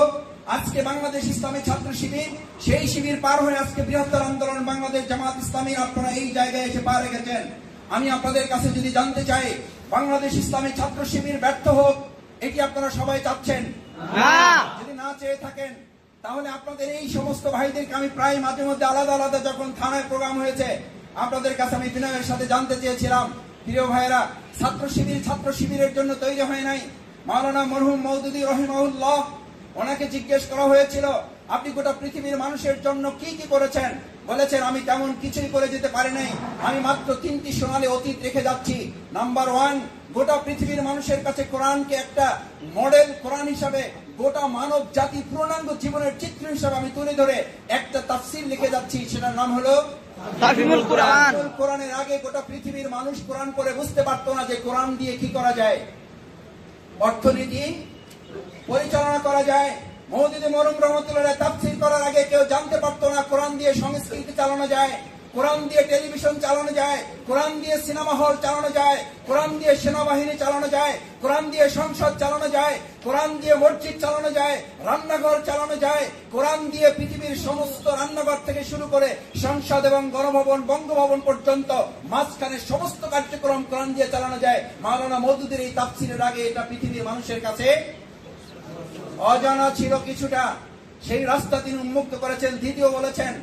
আজকে বাংলাদেশ ইসলামী ছাত্র শিবির, সেই শিবির পার হয়ে আজকে বৃহত্তর আন্দোলন বাংলাদেশ জামাত ইসলামী, আপনারা এই জায়গায় এসে পা রেখেছেন। আমি আপনাদের কাছে যদি জানতে চাই, বাংলাদেশ ইসলামী ছাত্র শিবির ব্যর্থ হোক এটি আপনারা সবাই চাচ্ছেন? যদি না চেয়ে থাকেন তাহলে আপনাদের এই সমস্ত ভাইদেরকে আমি প্রায় মাঝে মধ্যে আলাদা আলাদা যখন থানায় প্রোগ্রাম হয়েছে আপনাদের কাছে আমি বিনয়ের সাথে জানতে চেয়েছিলাম, প্রিয় ভাইয়েরা, ছাত্র শিবিরের জন্য তৈরি হয় নাই। মাওলানা মরহুম মওদুদী রহিমাহুল্লাহ, ওনাকে জিজ্ঞেস করা হয়েছিল আপনি গোটা পৃথিবীর মানুষের জন্য কি কি করেছেন? বলেছেন, আমি তেমন কিছুই করে যেতে পারি নাই, আমি মাত্র 3টি সোনালী অতীত রেখে যাচ্ছি। নাম্বার 1, গোটা পৃথিবীর মানুষের কাছে কোরআনকে একটা মডেল কোরআন হিসাবে, গোটা মানব জাতি পূর্ণাঙ্গ জীবনের চিত্র হিসাবে আমি তুলে ধরে একটা তাফসীর লিখে যাচ্ছি, সেটার নাম হলো তাফসীরুল কোরআন। কোরআনের আগে গোটা পৃথিবীর মানুষ কোরআন পড়ে বুঝতে পারতো না যে কোরআন দিয়ে কি করা যায়, অর্থনীতি পরিচালনা করা যায়। মওদুদে মরহুম রহমাতুল্লাহ তাফসীর করার আগে কেউ জানতে পারতো না কোরআন দিয়ে সংস্কৃতি চালানো যায়, কোরআন দিয়ে টেলিভিশন চালানো যায়, কোরআন দিয়ে সিনেমা হল চালানো যায়, কোরআন দিয়ে সেনাবাহিনী চালানো যায়, কোরআন দিয়ে সংসদ চালানো যায়, কোরআন দিয়ে মসজিদ চালানো যায়, রান্নাঘর চালানো যায়, কোরআন দিয়ে পৃথিবীর সমস্ত রান্নাঘর থেকে শুরু করে সংসদ এবং গণভবন, বঙ্গভবন পর্যন্ত মাঝখানে সমস্ত কার্যক্রম কোরআন দিয়ে চালানো যায়। মাওলানা মওদুদের এই তাফসীরের আগে এটা পৃথিবীর মানুষের কাছে অজানা ছিল কিছুটা, সেই রাস্তা তিনি উন্মুক্ত করেছেন। দ্বিতীয় বলেছেন,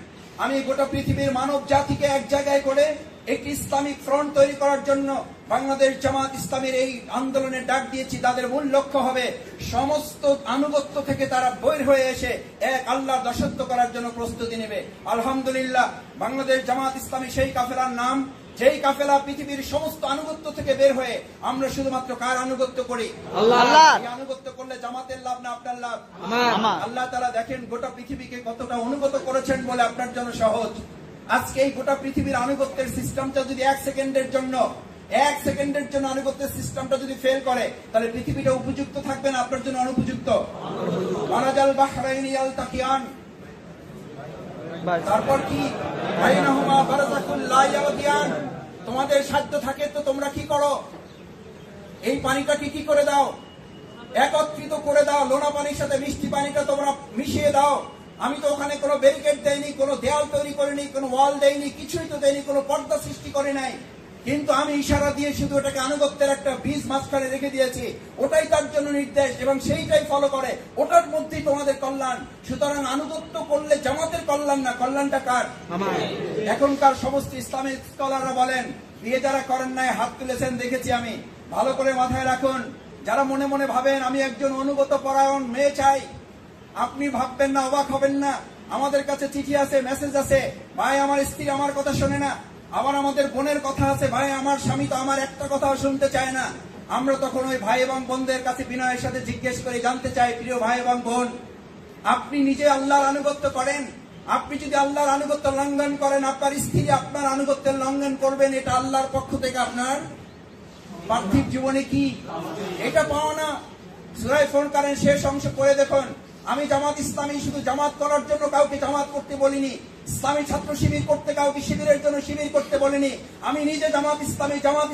আমি গোটা পৃথিবীর মানব জাতিকে এক জায়গায় করে একটি ইসলামিক ফ্রন্ট তৈরি করার জন্য বাংলাদেশ জামাত ইসলামীর এই আন্দোলনের ডাক দিয়েছি। তাদের মূল লক্ষ্য হবে সমস্ত আনুগত্য থেকে তারা বের হয়ে এসে এক আল্লাহর দাসত্ব করার জন্য প্রস্তুতি নেবে। আলহামদুলিল্লাহ, বাংলাদেশ জামাত ইসলামী সেই কাফেলার নাম, যেই কাফেলা পৃথিবীর সমস্ত আনুগত্য থেকে বের হয়ে আমরা শুধুমাত্র কার আনুগত্য করি? আল্লাহ। এই আনুগত্য করলে জামাতের লাভ না আপনার লাভ? আমার। আল্লাহ তাআলা দেখেন গোটা পৃথিবীকে কতটা অনুগত করেছেন বলে আপনার জন্য সহজ। আজকে এই গোটা পৃথিবীর আনুগত্যের সিস্টেমটা যদি 1 সেকেন্ডের জন্য আনুগত্যের সিস্টেমটা যদি ফেল করে, তাহলে পৃথিবীটা উপযুক্ত থাকবে না, আপনার জন্য অনুপযুক্ত। মারাজাল বাহরাইনি ইয়ালতাকিয়ান, তারপর কি? বাইনাহুমা বারযাকুল লা ইয়াবগিয়ান। তোমাদের সাধ্য থাকে তো তোমরা কি করো? এই পানিটাকে কি করে দাও? একত্রিত করে দাও, লোনা পানির সাথে মিষ্টি পানিটা তোমরা মিশিয়ে দাও। আমি তো ওখানে কোনো ব্যারিকেড দেইনি, কোনো দেয়াল তৈরি করিনি, কোনো ওয়াল দেইনি, কিছুই তো দেইনি, কোনো পর্দা সৃষ্টি করে নাই, কিন্তু আমি ইশারা দিয়ে শুধু ওটাকে আনুগত্যের একটা বীজ মাঝখানে রেখে দিয়েছি। ওটাই তার জন্য নির্দেশ এবং সেইটাই ফলো করে, ওটার মধ্যেই তোমাদের কল্যাণ। সুতরাং আনুগত্য করলে জামাতের কল্যাণ না, কল্যাণটা কার? এখনকার সমস্ত ইসলামিক স্কলাররা বলেন, বিয়ে যারা করেন নাই হাত তুলেছেন দেখেছি আমি, ভালো করে মাথায় রাখুন। যারা মনে মনে ভাবেন আমি একজন অনুগত পরায়ণ মেয়ে চাই, আপনি ভাববেন না, অবাক হবেন না। আমাদের কাছে চিঠি আছে, মেসেজ আছে, ভাই আমার স্ত্রী আমার কথা শোনে না। আবার আমাদের বোনের কথা আছে, ভাই আমার স্বামী তো আমার একটা কথাও শুনতে চায় না। আমরা তখন ওই ভাই এবং বোনদের কাছে বিনয়ের সাথে জিজ্ঞেস করে জানতে চাই, প্রিয় ভাই এবং বোন, আপনি নিজে আল্লাহর আনুগত্য করেন? আপনি যদি আল্লাহর আনুগত্য লঙ্ঘন করেন, আপনার স্ত্রী আপনার আনুগত্যের লঙ্ঘন করবেন, এটা আল্লাহর পক্ষ থেকে আপনার পার্থিব জীবনে কি এটা পাওয়া না? সূরা ফুরকানের শেষ অংশ পড়ে দেখুন। আমি জামাত ইসলামী শুধু জামাত করার জন্য কাউকে জামাত করতে বলিনি, ইসলামী ছাত্র শিবির করতে কাউকে শিবিরের জন্য শিবির করতে বলিনি। আমি নিজে জামাত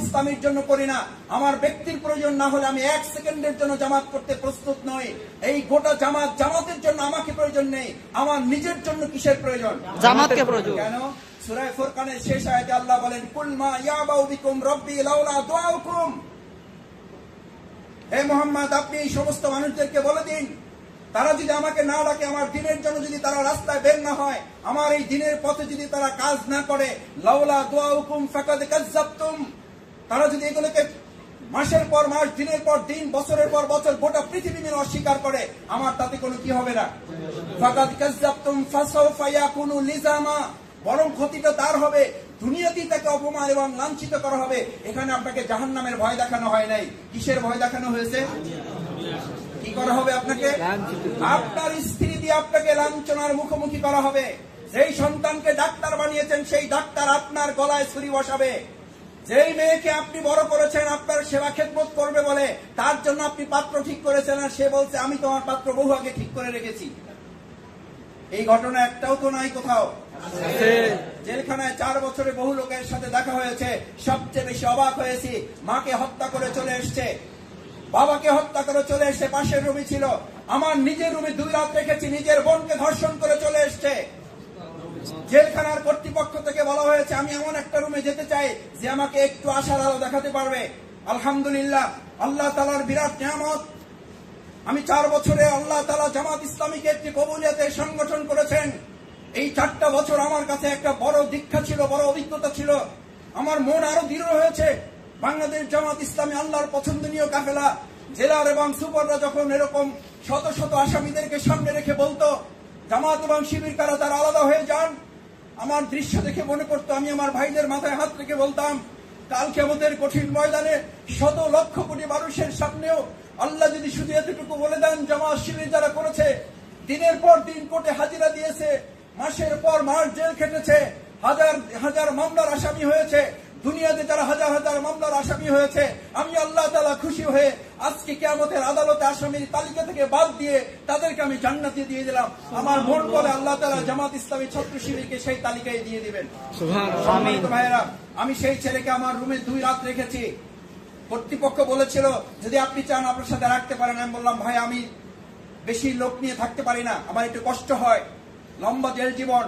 ইসলামীর জন্য করি না। আমার ব্যক্তির প্রয়োজন না হলে আমি 1 সেকেন্ডের জন্য জামাত করতে প্রস্তুত নই। এই গোটা জামাতের জন্য আমাকে প্রয়োজন নেই, আমার নিজের জন্য কিসের প্রয়োজন? জামাতকে প্রয়োজন। কেন? সূরা ফুরকানের শেষ আয়াতে আল্লাহ বলেন, কুল মা ইয়াবাউ বিকুম রাব্বি লাউলা দুআউকুম। হে মুহাম্মদ, আপনি এই সমস্ত মানুষদেরকে বলে দিন, তারা যদি আমাকে না ডাকে, আমার দিনের জন্য যদি তারা রাস্তায় বের না হয়, আমার এই দিনের পথে যদি তারা কাজ না করে, লাউলা দুআউকুম ফাকাদ কাযাবতুম, তারা যদি এগুলোকে মাসের পর মাস, দিনের পর দিন, বছরের পর বছর, গোটা পৃথিবী মিলে অস্বীকার করে, আমার তাতে কোনো কি হবে না? ফাকাদ কাযাবতুম ফাসাউফা ইয়াকুনু লিজামা, বরং ক্ষতিটা তার হবে, দুনিয়াতেই তাকে অপমান এবং লাঞ্ছিত করা হবে। এখানে আপনাকে জাহান্নামের ভয় দেখানো হয় নাই, কিসের ভয় দেখানো হয়েছে? কি করা হবে আপনাকে? আপনার স্ত্রী দিয়ে আপনাকে লাঞ্ছনার মুখোমুখি করা হবে। যেই সন্তানকে ডাক্তার বানিয়েছেন, সেই ডাক্তার আপনার গলায় ছুরি বসাবে। যেই মেয়েকে আপনি বড় করেছেন আপনার সেবা খেদমত করবে বলে, তার জন্য আপনি পাত্র ঠিক করেছেন, আর সে বলছে আমি তোমার পাত্র বহু আগে ঠিক করে রেখেছি। এই ঘটনা একটাও তো নাই কোথাও। জেলখানায় 4 বছরে বহু লোকের সাথে দেখা হয়েছে। সবচেয়ে বেশি অবাক হয়েছি, মাকে হত্যা করে চলে এসছে, বাবাকে হত্যা করে চলে এসছে, পাশের রুমে ছিল। আমার নিজের রুমে 2 রাত রেখেছি, নিজের বোনকে ধর্ষণ করে চলে এসছে। জেলখানার কর্তৃপক্ষ থেকে বলা হয়েছে আমি এমন একটা রুমে যেতে চাই যে আমাকে একটু আশার আলো দেখাতে পারবে। আলহামদুলিল্লাহ, আল্লাহ তাআলার বিরাট নিয়ামত। আমি 4 বছরে আল্লাহ তাআলা জামাত ইসলামীকে একটি কবুলিয়তের সংগঠন করেছেন। এই 4টা বছর আমার কাছে একটা বড় দীক্ষা ছিল, বড় অভিজ্ঞতা ছিল। আমার মন আরো দৃঢ় হয়েছে। বাংলাদেশ জামাত ইসলামী আল্লাহর পছন্দনীয় কাফেলা। জেলার এবং সুপাররা যখন এরকম শত শত আসামিদেরকে সামনে রেখে বলতো, জামাত এবং শিবির কারা তারা আলাদা হয়ে যান। আমার দৃশ্য দেখে মনে করতো, আমি আমার ভাইদের মাথায় হাত রেখে বলতাম, কাল কিয়ামতের কঠিন ময়দানে শত লক্ষ কোটি মানুষের সামনেও আল্লাহ যদি শুধু এতটুকু বলে দেন, জামাত শিবির যারা করেছে, দিনের পর দিন কোর্টে হাজিরা দিয়েছে, মাসের পর মাস জেল খেটেছে, হাজার হাজার মামলার আসামি হয়েছে, দুনিয়াতে যারা হাজার হাজার মামলার আসামি হয়েছে, আমি আল্লাহ তাআলা খুশি হয়ে আজকে কিয়ামতের আদালতে আসামির তালিকা থেকে বাদ দিয়ে তাদেরকে আমি জান্নাতে দিয়ে দিলাম। আমার মন বলে আল্লাহ তাআলা জামাত ইসলামী ছাত্র শিবিরকে সেই তালিকায় দিয়ে দিবেন। সম্মানিত ভাইয়েরা, আমি সেই ছেলেকে আমার রুমে 2 রাত রেখেছি। কর্তৃপক্ষ বলেছিল যদি আপনি চান আপনার সাথে রাখতে পারেন। আমি বললাম, ভাই আমি বেশি লোক নিয়ে থাকতে পারি না, আমার একটু কষ্ট হয়, লম্বা জেল জীবন।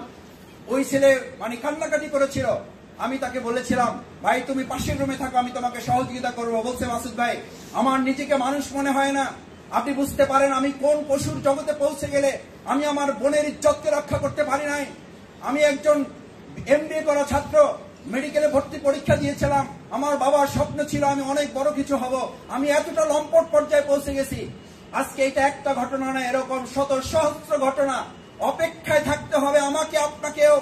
ওই ছেলে মানে কান্নাকাটি করেছিল। আমি তাকে বলেছিলাম, ভাই তুমি পাশের রুমে থাকো, আমি তোমাকে সহযোগিতা করবো। বলছে, মাসুদ ভাই আমার নিজেকে মানুষ মনে হয় না, আপনি বুঝতে পারেন আমি কোন পশুর জগতে পৌঁছে গেলে আমি আমার বোনের ইজ্জতকে রক্ষা করতে পারি নাই। আমি একজন MBA করা ছাত্র, মেডিকেলে ভর্তি পরীক্ষা দিয়েছিলাম, আমার বাবার স্বপ্ন ছিল আমি অনেক বড় কিছু হব। আমি এতটা লম্পট পর্যায়ে পৌঁছে গেছি। আজকে এটা একটা ঘটনা না, এরকম শত সহস্র ঘটনা। অপেক্ষায় থাকতে হবে আমাকে আপনাকেও।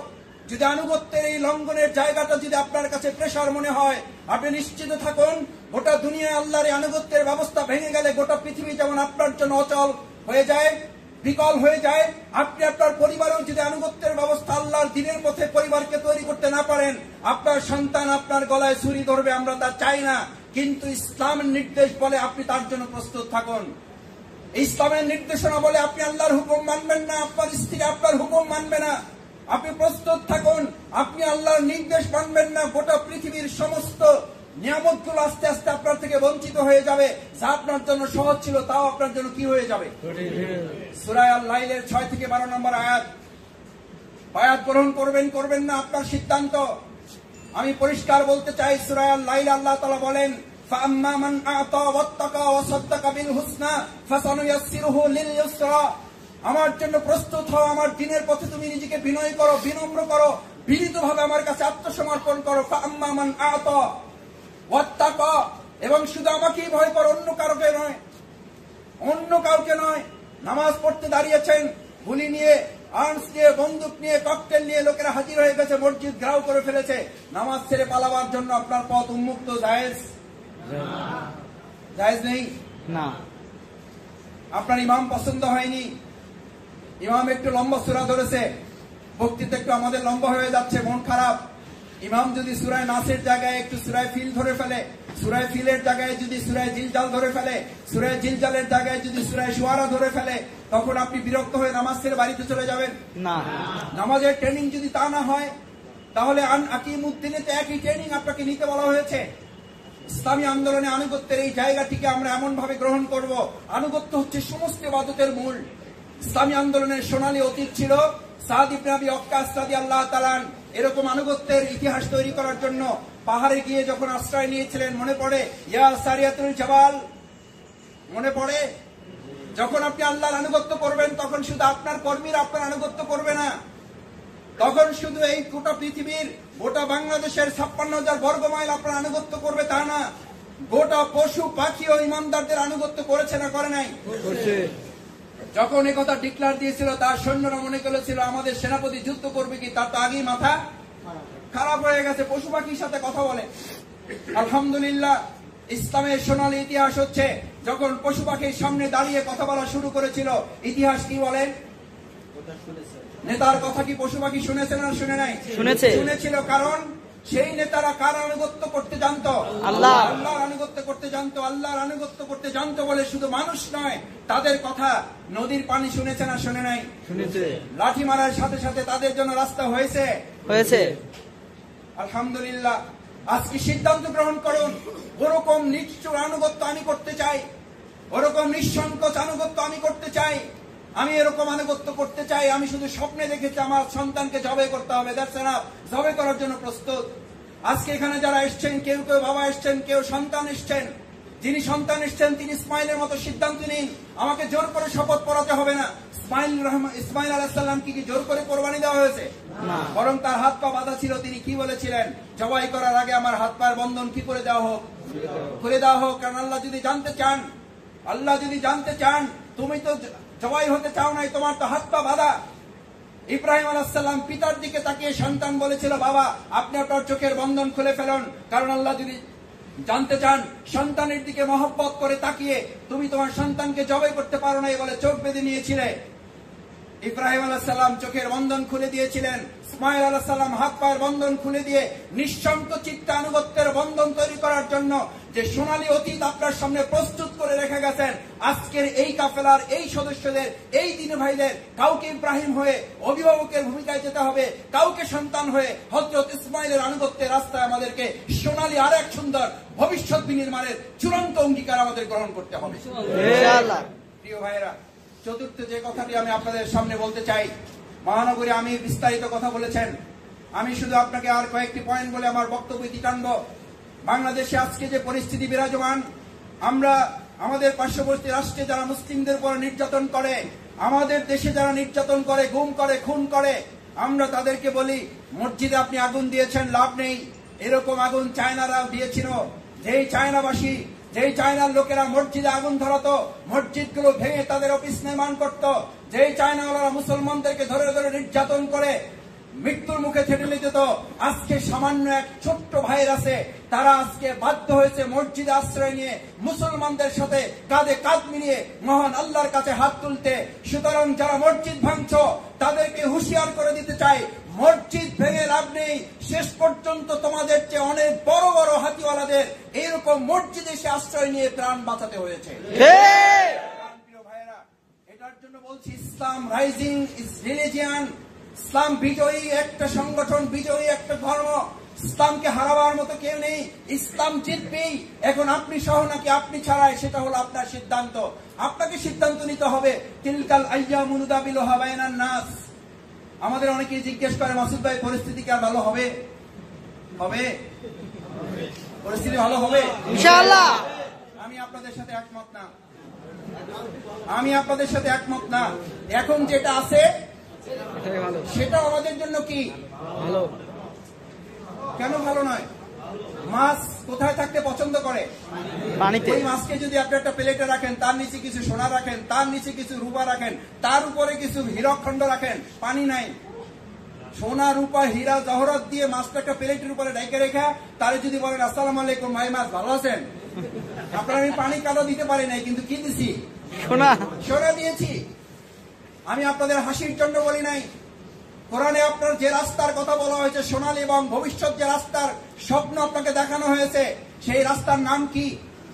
যদি আনুগত্যের এই লঙ্ঘনের জায়গাটা যদি আপনার কাছে প্রেসার মনে হয়, আপনি নিশ্চিত থাকুন গোটা দুনিয়ায় আল্লাহর এই আনুগত্যের ব্যবস্থা ভেঙে গেলে গোটা পৃথিবী যেমন আপনার জন্য অচল হয়ে যায়, বিকল হয়ে যায়, আপনি আপনার পরিবারেও যদি আনুগত্যের ব্যবস্থা আল্লাহর দ্বীনের পথে পরিবারকে তৈরি করতে না পারেন, আপনার সন্তান আপনার গলায় ছুরি ধরবে। আমরা তা চাই না, কিন্তু ইসলামের নির্দেশ বলে আপনি তার জন্য প্রস্তুত থাকুন। ইসলামের নির্দেশনা বলে আপনি আল্লাহর হুকুম মানবেন না, আপনার স্ত্রী আপনার হুকুম মানবে না, আপনি প্রস্তুত থাকুন। আপনি আল্লাহর নির্দেশ মানবেন না, গোটা পৃথিবীর সমস্ত নিয়ামতগুলো আস্তে আস্তে আপনার থেকে বঞ্চিত হয়ে যাবে। যা আপনার জন্য সহজ ছিল তাও আপনার জন্য কি হয়ে যাবে। সূরা আল-লাইলের 6 থেকে 12 নম্বর আয়াত। বায়াত গ্রহণ করবেন করবেন না আপনার সিদ্ধান্ত। আমি পরিষ্কার বলতে চাই, সূরা আল-লাইল আল্লাহ তাআলা বলেন, فَأَمَّا مَنْ أَعْطَى وَاتَّقَى وَصَدَّقَ بِالْحُسْنَى فَسَنُيَسِّرُهُ لِلْيُسْرَى। আমার জন্য প্রস্তুত হও, আমার দ্বীনের পথে তুমি নিজেকে বিনয় করো, বিনম্র করো, বিনীতভাবে আমার কাছে আত্মসমর্পণ করো। فَأَمَّا مَنْ أَعْطَى وَاتَّقَى, এবং শুধু আমাকেই ভয় করো, অন্য কাউকে নয়, অন্য কাউকে নয়। নামাজ পড়তে দাঁড়িয়েছেন, গুলি নিয়ে, আর্মস নিয়ে, বন্দুক নিয়ে, ককটেল নিয়ে লোকেরা হাজির হয়ে গেছে, মসজিদ ঘেরাও করে ফেলেছে। নামাজ ছেড়ে পালাবার জন্য আপনার পথ উন্মুক্ত, জায়েজ জায়েজ নেই না। আপনার ইমাম পছন্দ হয়নি, ইমাম একটু লম্বা সূরা ধরেছে, বক্তৃতা একটু আমাদের লম্বা হয়ে যাচ্ছে, মন খারাপ। ইমাম যদি সূরায়ে নাসের জায়গায় একটু সূরায়ে ফিল ধরে ফেলে, সূরায়ে ফিলের জায়গায় যদি সূরায়ে জিলজাল ধরে ফেলে, সূরায়ে জিলজালের জায়গায় যদি সূরায়ে শুআরা ধরে ফেলে, তখন আপনি বিরক্ত হয়ে নামাজ ছেড়ে বাড়িতে চলে যাবেন না। নামাজের ট্রেনিং যদি তা না হয়, তাহলে আকিমুদ্দিনে তো একই ট্রেনিং আপনাকে নিতে বলা হয়েছে। ইসলামী আন্দোলনে আনুগত্যের এই জায়গাটিকে আমরা এমন ভাবে গ্রহণ করব, আনুগত্য হচ্ছে সমস্ত ইবাদতের মূল। ইসলামী আন্দোলনের সোনালী অতীত ছিল সাদ ইবনে আবি ওয়াক্কাস রাদিয়াল্লাহু তাআলা এরকম আনুগত্যের ইতিহাস তৈরি করার জন্য পাহাড়ে গিয়ে যখন আশ্রয় নিয়েছিলেন। মনে পড়ে ইয়া সারিয়াতুল জাবাল, মনে পড়ে? যখন আপনি আল্লাহর আনুগত্য করবেন তখন শুধু আপনার কর্মীরা আপনার আনুগত্য করবে না, তখন শুধু এই গোটা পৃথিবীর, গোটা বাংলাদেশের 56,000 বর্গ মাইল আপনার আনুগত্য করবে তা না, গোটা পশু পাখি ও ইমানদারদের আনুগত্য করেছে না করে নাই? যখন এই কথা ডিক্লার দিয়েছিল তার সৈন্যরা মনে করেছিল আমাদের সেনাপতি যুদ্ধ করবে কি, তার তো আগেই মাথা খারাপ হয়ে গেছে, পশু পাখির সাথে কথা বলে। আলহামদুলিল্লাহ, ইসলামের সোনালী ইতিহাস হচ্ছে যখন পশু পাখির সামনে দাঁড়িয়ে কথা বলা শুরু করেছিল। ইতিহাস কি বলেন? নেতার কথা কি পশু পাখি শুনেছে না শুনে নাই? শুনেছিল, কারণ সেই নেতারা কার আনুগত্য করতে জানতো? আল্লাহর আনুগত্য করতে জানতো। আল্লাহর আনুগত্য করতে জানতো বলে শুধু মানুষ নয়, তাদের কথা নদীর পানি শুনেছে না শুনে নাই? শুনেছে। লাঠি মারার সাথে সাথে তাদের জন্য রাস্তা হয়েছে। আলহামদুলিল্লাহ, আজকে সিদ্ধান্ত গ্রহণ করুন, ওরকম নিষ্ঠুর আনুগত্য আমি করতে চাই, ওরকম নিঃসংকোচ আনুগত্য আমি করতে চাই, আমি এরকম আনুগত্য করতে চাই। আমি শুধু স্বপ্নে দেখেছি আমার সন্তানকে জবাই করতে হবে, দ্যাটস এনাফ। জবাই করার জন্য প্রস্তুত। আজকে এখানে যারা এসছেন, কেউ কেউ বাবা এসছেন, কেউ সন্তান এসছেন। যিনি সন্তান এসছেন তিনি ইসমাইলের মতো সিদ্ধান্ত নিন। আমাকে জোর করে শপথ পড়াতে হবে না। ইসমাইল আলাইহিস সালাম কি জোর করে কোরবানি দেওয়া হয়েছে? বরং তার হাত পা বাঁধা ছিল। তিনি কি বলেছিলেন? জবাই করার আগে আমার হাত পায়ের বন্ধন কি করে দেওয়া হোক, করে দেওয়া হোক। কারণ আল্লাহ যদি জানতে চান, আল্লাহ যদি জানতে চান তুমি তো জবাই হতে চাও নাই, তোমার তো হাত পা বাঁধা, ইব্রাহিম আলাইহিস সালাম পিতার দিকে তাকিয়ে সন্তান বলেছিল, বাবা আপনি আপনার চোখের বন্ধন খুলে ফেলুন, কারণ আল্লাহ যদি জানতে চান সন্তানের দিকে মহব্বত করে তাকিয়ে তুমি তোমার সন্তানকে জবাই করতে পারো না বলে চোখ বেঁধে নিয়েছিলে। ইব্রাহিম আলাইহিস সালাম চোখের বন্ধন খুলে দিয়েছিলেন। ইসমাইল আলাইহিস সালাম হাত পায়ের বন্ধন খুলে দিয়ে নিঃশঙ্ক চিত্তে আনুগত্যের বন্ধন তৈরি করার জন্য যে সোনালী অতীত আপনার সামনে প্রস্তুত করে রেখে গেছেন, আজকের এই কাফেলার এই সদস্যদের, এই দিন ভাইদের কাউকে ইব্রাহিম হয়ে অভিভাবকের ভূমিকায় যেতে হবে, কাউকে সন্তান হয়ে হযরত ইসমাইলের আনুগত্যের রাস্তায় আমাদেরকে সোনালী আর এক সুন্দর ভবিষ্যৎ বিনির্মাণের চূড়ান্ত অঙ্গীকার আমাদের গ্রহণ করতে হবে ইনশাআল্লাহ। প্রিয় ভাইরা, চতুর্থ যে কথাটি আমি আপনাদের সামনে বলতে চাই, মহানগরী আমি বিস্তারিত কথা বলেছেন, আমি শুধু আপনাকে আর কয়েকটি পয়েন্ট বলে আমার বক্তব্য ইতি টানব। বাংলাদেশে আজকে যে পরিস্থিতি বিরাজমান, আমরা আমাদের পার্শ্ববর্তী রাষ্ট্রে যারা মুসলিমদের উপর নির্যাতন করে, আমাদের দেশে যারা নির্যাতন করে, গুম করে, খুন করে, আমরা তাদেরকে বলি মসজিদে আপনি আগুন দিয়েছেন, লাভ নেই। এরকম আগুন চায়নারাও দিয়েছিল। যেই চায়নাবাসী, যেই চায়নার লোকেরা মসজিদে আগুন ধরাতো, মসজিদগুলো ভেঙে তাদের অফিস নির্মাণ করত, যেই চায়নাওয়ালারা মুসলমানদেরকে ধরে ধরে নির্যাতন করে মৃত্যুর মুখে ঠেলে যেত, আজকে সামান্য এক ছোট্ট ভাইয়ের আছে, তারা আজকে বাধ্য হয়েছে মসজিদে আশ্রয় নিয়ে মুসলমানদের সাথে কাঁধে কাঁধ মিলিয়ে মহান আল্লাহর কাছে হাত তুলতে। সুতরাং যারা মসজিদ ভাঙছ তাদেরকে হুঁশিয়ার করে দিতে চাই, মসজিদ ভেঙে লাভ নেই। শেষ পর্যন্ত তোমাদের চেয়ে অনেক বড় বড় হাতিওয়ালাদের এইরকম মসজিদে এসে আশ্রয় নিয়ে প্রাণ বাঁচাতে হয়েছে। প্রিয় ভাইয়েরা, এটার জন্য বলছি ইসলাম রাইজিং ইজ রিলিজিয়ান। ইসলাম বিজয়ী একটা সংগঠন, বিজয়ী একটা ধর্ম। ইসলামকে হারাবার মতো কেউ নেই, ইসলাম জিতবেই। এখন আপনি সহ নাকি আপনি ছাড়াই, সেটা হলো আপনার সিদ্ধান্ত। আপনাকে সিদ্ধান্ত নিতে হবে। তিলকাল আইয়ামু নুদাবিলুহা বাইনান নাস। আমাদের অনেকেই জিজ্ঞেস করে, মাসুদ ভাই পরিস্থিতি কি আর ভালো হবে? হবে? পরিস্থিতি ভালো হবে ইনশাআল্লাহ। আমি আপনাদের সাথে একমত না, আমি আপনাদের সাথে একমত না। এখন যেটা আছে সেটা আমাদের জন্য কি ভালো? কেন ভালো নয়? মাছ কোথায় থাকতে পছন্দ করে? পানিতে। ওই মাছকে যদি আপনি একটা প্লেটে রাখেন, তার নিচে কিছু সোনা রাখেন, তার নিচে কিছু রূপা রাখেন, তার উপরে কিছু হীরকখণ্ড রাখেন, পানি নাই। সোনা, রূপা, হীরা, জহরত দিয়ে মাছটা একটা প্লেটের উপরে রেখে রেখা তারে যদি বলেন আসসালামু আলাইকুম ভাই মাছ ভালো আছেন, আপনার আমি পানি কাদা দিতে পারি নাই, কিন্তু কি দিছি? সোনা। সোনা দিয়েছি। আমি আপনাদের হাসির জন্য বলি নাই। কোরআনে আপনার যে রাস্তার কথা বলা হয়েছে সোনালী এবং ভবিষ্যৎ যে রাস্তার স্বপ্ন আপনাকে দেখানো হয়েছে, সেই রাস্তার নাম কি?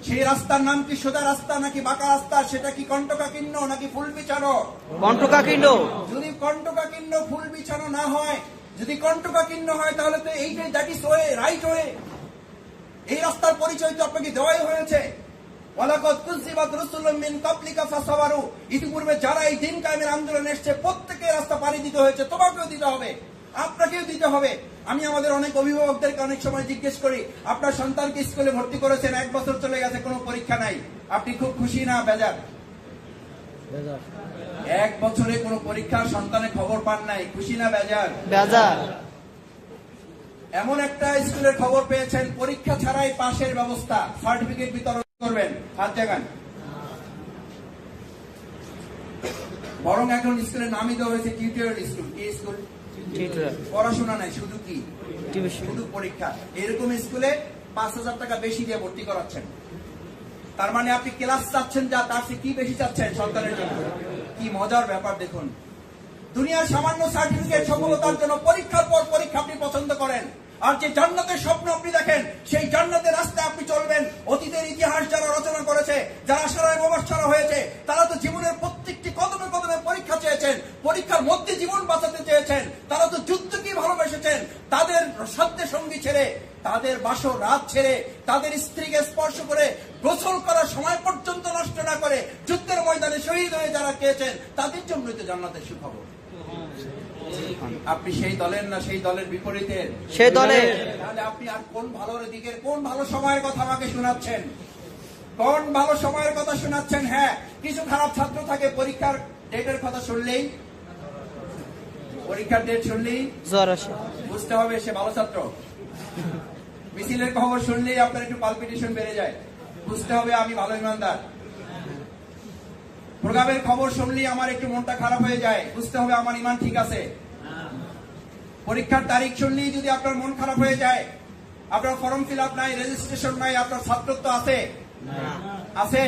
সেই রাস্তার নাম কি সোজা রাস্তা নাকি বাঁকা রাস্তা? সেটা কি কণ্টকাকীর্ণ নাকি ফুল বিছানো? কণ্টকাকীর্ণ। যদি কণ্টকাকীর্ণ ফুল বিছানো না হয়, যদি কণ্টকাকীর্ণ হয়, তাহলে তো এইটাই that is way, right way. এই রাস্তার পরিচয় তো আপনাকে দেওয়াই হয়েছে। ওয়ালাকাদ কুযযিবাত রাসূলুম মিন ক্বাবলিকা ফাসাবারু। ইতিপূর্বে যারা এই দিন কায়েমের আন্দোলনে এসেছে প্রত্যেকের রাস্তা পাড়ি দিতে হয়েছে, তোমাকেও দিতে হবে, আপনাকেও দিতে হবে। আমি আমাদের অনেক অভিভাবকদেরকে অনেক সময় জিজ্ঞেস করি, আপনার সন্তানকে স্কুলে ভর্তি করেছেন, 1 বছর চলে গেছে, কোনো পরীক্ষা নাই, আপনি খুব খুশি না বেজার? 1 বছরে কোনো পরীক্ষার সন্তানের খবর পান নাই, খুশি না বেজার? বেজার। এমন একটা স্কুলের খবর পেয়েছেন পরীক্ষা ছাড়াই পাশের ব্যবস্থা, সার্টিফিকেট বিতরণ করবেন, হাত জাগান। বরং এখন স্কুলের নামই দেওয়া হয়েছে টিউটোরিয়াল স্কুল। কি স্কুল? পড়াশোনা নাই, শুধু কি? শুধু পরীক্ষা। এরকম স্কুলে 5,000 টাকা বেশি দিয়ে ভর্তি করাচ্ছেন। তার মানে আপনি ক্লাস চাচ্ছেন যা, তার চেয়ে কি বেশি চাচ্ছেন সন্তানের জন্য? কি মজার ব্যাপার দেখুন। দুনিয়ার সামান্য সার্টিফিকেট সফলতার জন্য পরীক্ষার পর পরীক্ষা আপনি পছন্দ করেন। আর যে জান্নাতের স্বপ্ন আপনি দেখেন, সেই জান্নাতের রাস্তায় আপনি চলবেন। অতীতের ইতিহাস যারা রচনা করেছে, যারা সারা মোবাশশারা হয়েছে, তারা তো জীবনের প্রত্যেকটি কদমে কদমে পরীক্ষা চেয়েছেন, পরীক্ষার মধ্যে জীবন বাঁচাতে চেয়েছেন। তারা তো যুদ্ধকে ভালোবেসেছেন। তাদের সাধ্যে সঙ্গী ছেড়ে, তাদের বাসর রাত ছেড়ে, তাদের স্ত্রীকে স্পর্শ করে গোসল করার সময় পর্যন্ত নষ্ট না করে যুদ্ধের ময়দানে শহীদ হয়ে যারা গিয়েছেন, তাদের জন্যই তো জান্নাতের সুখবর। আপনি সেই দলের না সেই দলের বিপরীতের? সেই দলের। তাহলে আপনি আর কোন ভালোর দিকের, কোন ভালো সময়ের কথা আমাকে শোনাচ্ছেন? কোন ভালো সময়ের কথা শোনাচ্ছেন? হ্যাঁ, কিছু খারাপ ছাত্র থাকে, পরীক্ষার ডেটের কথা শুনলেই, পরীক্ষার ডেট শুনলেই জ্বর আসে, বুঝতে হবে সে ভালো ছাত্র। মিছিলের খবর শুনলেই আপনার একটু পালপিটেশন বেড়ে যায়, বুঝতে হবে আমি ভালো ইমানদার। প্রোগ্রামের খবর শুনলেই আমার একটু মনটা খারাপ হয়ে যায়, বুঝতে হবে আমার ইমান ঠিক আছে। পরীক্ষার তারিখ শুনলেই যদি আপনার মন খারাপ হয়ে যায়, আপনার ফর্ম ফিল আপ নাই, রেজিস্ট্রেশন নাই, আপনার ছাত্রত্ব আছে আছে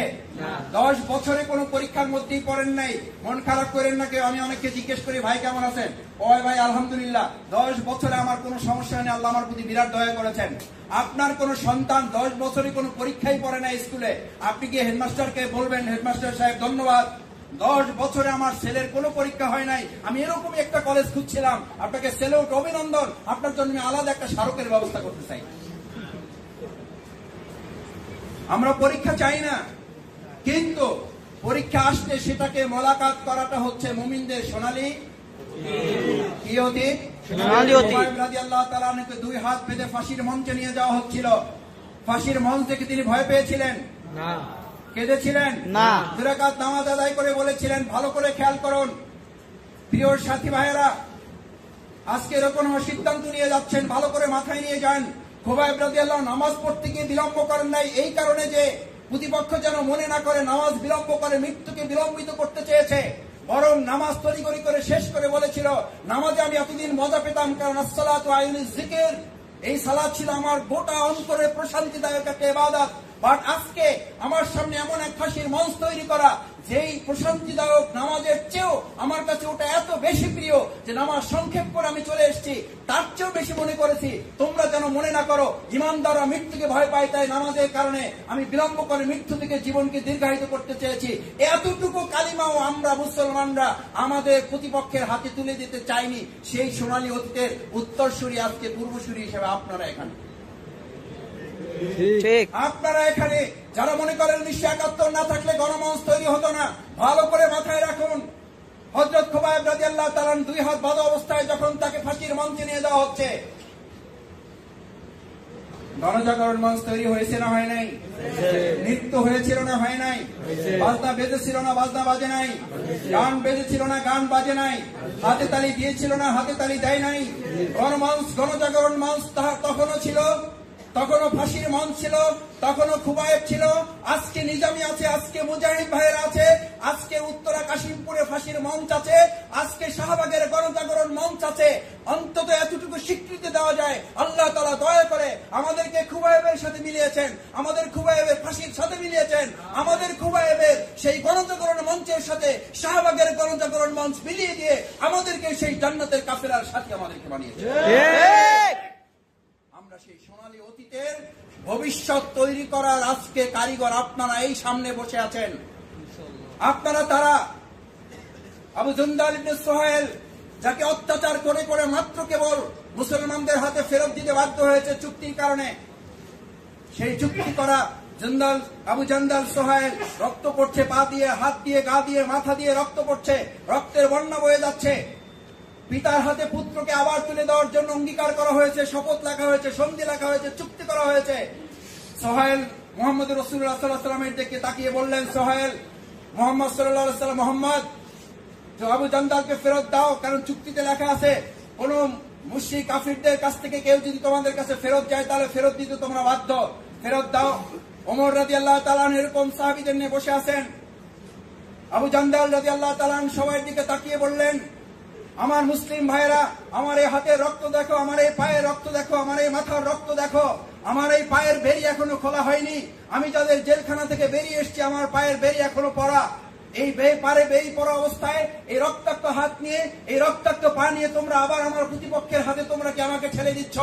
10 বছরে কোনো পরীক্ষার মধ্যেই পড়েন নাই, মন খারাপ করেন না কেউ। আমি অনেককে জিজ্ঞেস করি, ভাই কেমন আছেন? ওই ভাই আলহামদুলিল্লাহ, 10 বছরে আমার কোনো সমস্যা নেই, আল্লাহ আমার প্রতি বিরাট দয়া করেছেন। আপনার কোন সন্তান 10 বছরে কোনো পরীক্ষাই পড়ে না স্কুলে, আপনি কি হেডমাস্টারকে বলবেন, হেডমাস্টার সাহেব ধন্যবাদ, 10 বছরে আমার ছেলের কোনো পরীক্ষা হয় নাই, আমি এরকমই একটা কলেজ খুঁজছিলাম, আপনাকে সেলুট, অভিনন্দন, আপনার জন্য আমি আলাদা একটা স্মারকের ব্যবস্থা করতে চাই। আমরা পরীক্ষা চাই না, কিন্তু পরীক্ষা আসলে সেটাকে মোলাকাত করাটা হচ্ছে মুমিনদের সোনালী কি অতীত। রাদিয়াল্লাহু তাআলা আনহুকে 2 হাত বেঁধে ফাঁসির মঞ্চে নিয়ে যাওয়া হচ্ছিল। ফাঁসির মঞ্চ থেকে তিনি ভয় পেয়েছিলেন না, কেঁদেছিলেন না, 2 রাকাত নামাজ আদায় করে বলেছিলেন, ভালো করে খেয়াল করুন প্রিয় সাথী ভাইয়েরা, আজকে এরকম সিদ্ধান্ত নিয়ে যাচ্ছেন, ভালো করে মাথায় নিয়ে যান। খুবাইব রাদিয়াল্লাহু নামাজ পড়তে গিয়ে বিলম্ব করেন নাই এই কারণে যে প্রতিপক্ষ যেন মনে না করে নামাজ বিলম্ব করে মৃত্যুকে বিলম্বিত করতে চেয়েছে, বরং নামাজ তড়িঘড়ি করে শেষ করে বলেছিল, নামাজে আমি এতদিন মজা পেতাম, কারণ আসসালাতু আইনুজ যিকির, এই সালাত ছিল আমার গোটা অন্তরের প্রশান্তিদায়ক একটা ইবাদত। বাট আজকে আমার সামনে এমন এক ফাঁসির মঞ্চ তৈরি করা, যেই প্রশান্তিদায়ক নামাজের চেয়েও আমার কাছে ওটা এত বেশি প্রিয় যে নামাজ সংক্ষেপ করে আমি চলে এসেছি, তার চেয়েও বেশি মনে করেছি তোমরা যেন মনে না করো ইমানদাররা মৃত্যুকে ভয় পায়, তাই নামাজের কারণে আমি বিলম্ব করে মৃত্যু থেকে জীবনকে দীর্ঘায়িত করতে চেয়েছি। এতটুকু কালিমাও আমরা মুসলমানরা আমাদের প্রতিপক্ষের হাতে তুলে দিতে চাইনি। সেই সোনালী অতীতের উত্তরসূরি আজকে পূর্বসূরি হিসেবে আপনারা এখানে, আপনারা এখানে যারা মনে করেন 1971 না থাকলে গণমঞ্চ তৈরি হতো না, ভালো করে মাথায় রাখুন, হযরত খুবাইব রাদিয়াল্লাহু তাআলা 2 হাত বাঁধা অবস্থায় যখন তাকে ফাঁসির মঞ্চে নিয়ে যাওয়া হচ্ছে, গণজাগরণ মঞ্চ তৈরি হয়েছে না হয় নাই? নৃত্য হয়েছিল না হয় নাই? বাজনা বেজেছিল না বাজনা বাজে নাই? গান বেজেছিল না গান বাজে নাই? হাতে তালি দিয়েছিল না হাতে তালি দেয় নাই? গণমঞ্চ, গণজাগরণ মঞ্চ তখনও ছিল, তখনও ফাঁসির মঞ্চ ছিল, তখনও খুবাইব ছিল, আজকে নিজামী আছে, আজকে মুজাহিদ ভাইয়ের আছে, আজকে উত্তরা কাশিমপুরে ফাঁসির মঞ্চ আছে, আজকে শাহবাগের গণজাগরণ মঞ্চ আছে। অন্তত এতটুকু স্বীকৃতি দেওয়া যায়, আল্লাহ তাআলা দয়া করে আমাদেরকে খুবাইবের সাথে মিলিয়েছেন, আমাদের খুবাইবের ফাঁসির সাথে মিলিয়েছেন, আমাদের খুবাইবের সেই গণজাগরণ মঞ্চের সাথে শাহবাগের গণজাগরণ মঞ্চ মিলিয়ে দিয়ে আমাদেরকে সেই জান্নাতের কাফেলার সাথে আমাদেরকে বানিয়েছেন। আমরা সেই সোনালী অতীতের ভবিষ্যৎ তৈরি করার আজকে কারিগর আপনারা এই সামনে বসে আছেন। আপনারা তারা আবু জুন্দাল ইবনে সুহাইল, যাকে অত্যাচার করে করে মাত্র কেবল মুসলমানদের হাতে ফেরত দিতে বাধ্য হয়েছে চুক্তির কারণে, সেই চুক্তি করা জুন্দাল, আবু জুন্দাল সুহাইল, রক্ত পড়ছে পা দিয়ে, হাত দিয়ে, গা দিয়ে, মাথা দিয়ে রক্ত পড়ছে, রক্তের বন্যা বয়ে যাচ্ছে। পিতার হাতে পুত্রকে আবার তুলে দেওয়ার জন্য অঙ্গীকার করা হয়েছে, শপথ লেখা হয়েছে, সন্ধি লেখা হয়েছে, চুক্তি করা হয়েছে। সোহেল মোহাম্মদ রাসূলুল্লাহ সাল্লাল্লাহু আলাইহি ওয়াসাল্লামের দিকে তাকিয়ে বললেন, সোহেল, মোহাম্মদ সাল্লাল্লাহু আলাইহি ওয়াসাল্লাম, মোহাম্মদ, আবু জান্দালকে ফেরত দাও, কারণ চুক্তিতে লেখা আছে কোন মুশরিক কাফিরদের কাছ থেকে কেউ যদি তোমাদের কাছে ফেরত যায় তাহলে ফেরত দিতে তোমরা বাধ্য, ফেরত দাও। ওমর রাদিয়াল্লাহু তাআলা এরকম সাহাবীদের নিয়ে বসে আছেন। আবু জান্দাল রাদিয়াল্লাহু তাআলা সবার দিকে তাকিয়ে বললেন, আমার মুসলিম ভাইয়েরা, আমার এই হাতের রক্ত দেখো, আমার এই পায়ের রক্ত দেখো, আমার এই মাথার রক্ত দেখো, আমার এই পায়ের বেড়ি এখনো খোলা হয়নি, আমি যাদের জেলখানা থেকে বেরিয়ে এসেছি আমার পায়ের বেড়ি এখনো পড়া, এই পায়ে বেড়ি পড়া অবস্থায় এই রক্তাক্ত হাত নিয়ে, এই রক্তাক্ত পা নিয়ে তোমরা আবার আমার প্রতিপক্ষের হাতে তোমরা কি আমাকে ছেড়ে দিচ্ছ?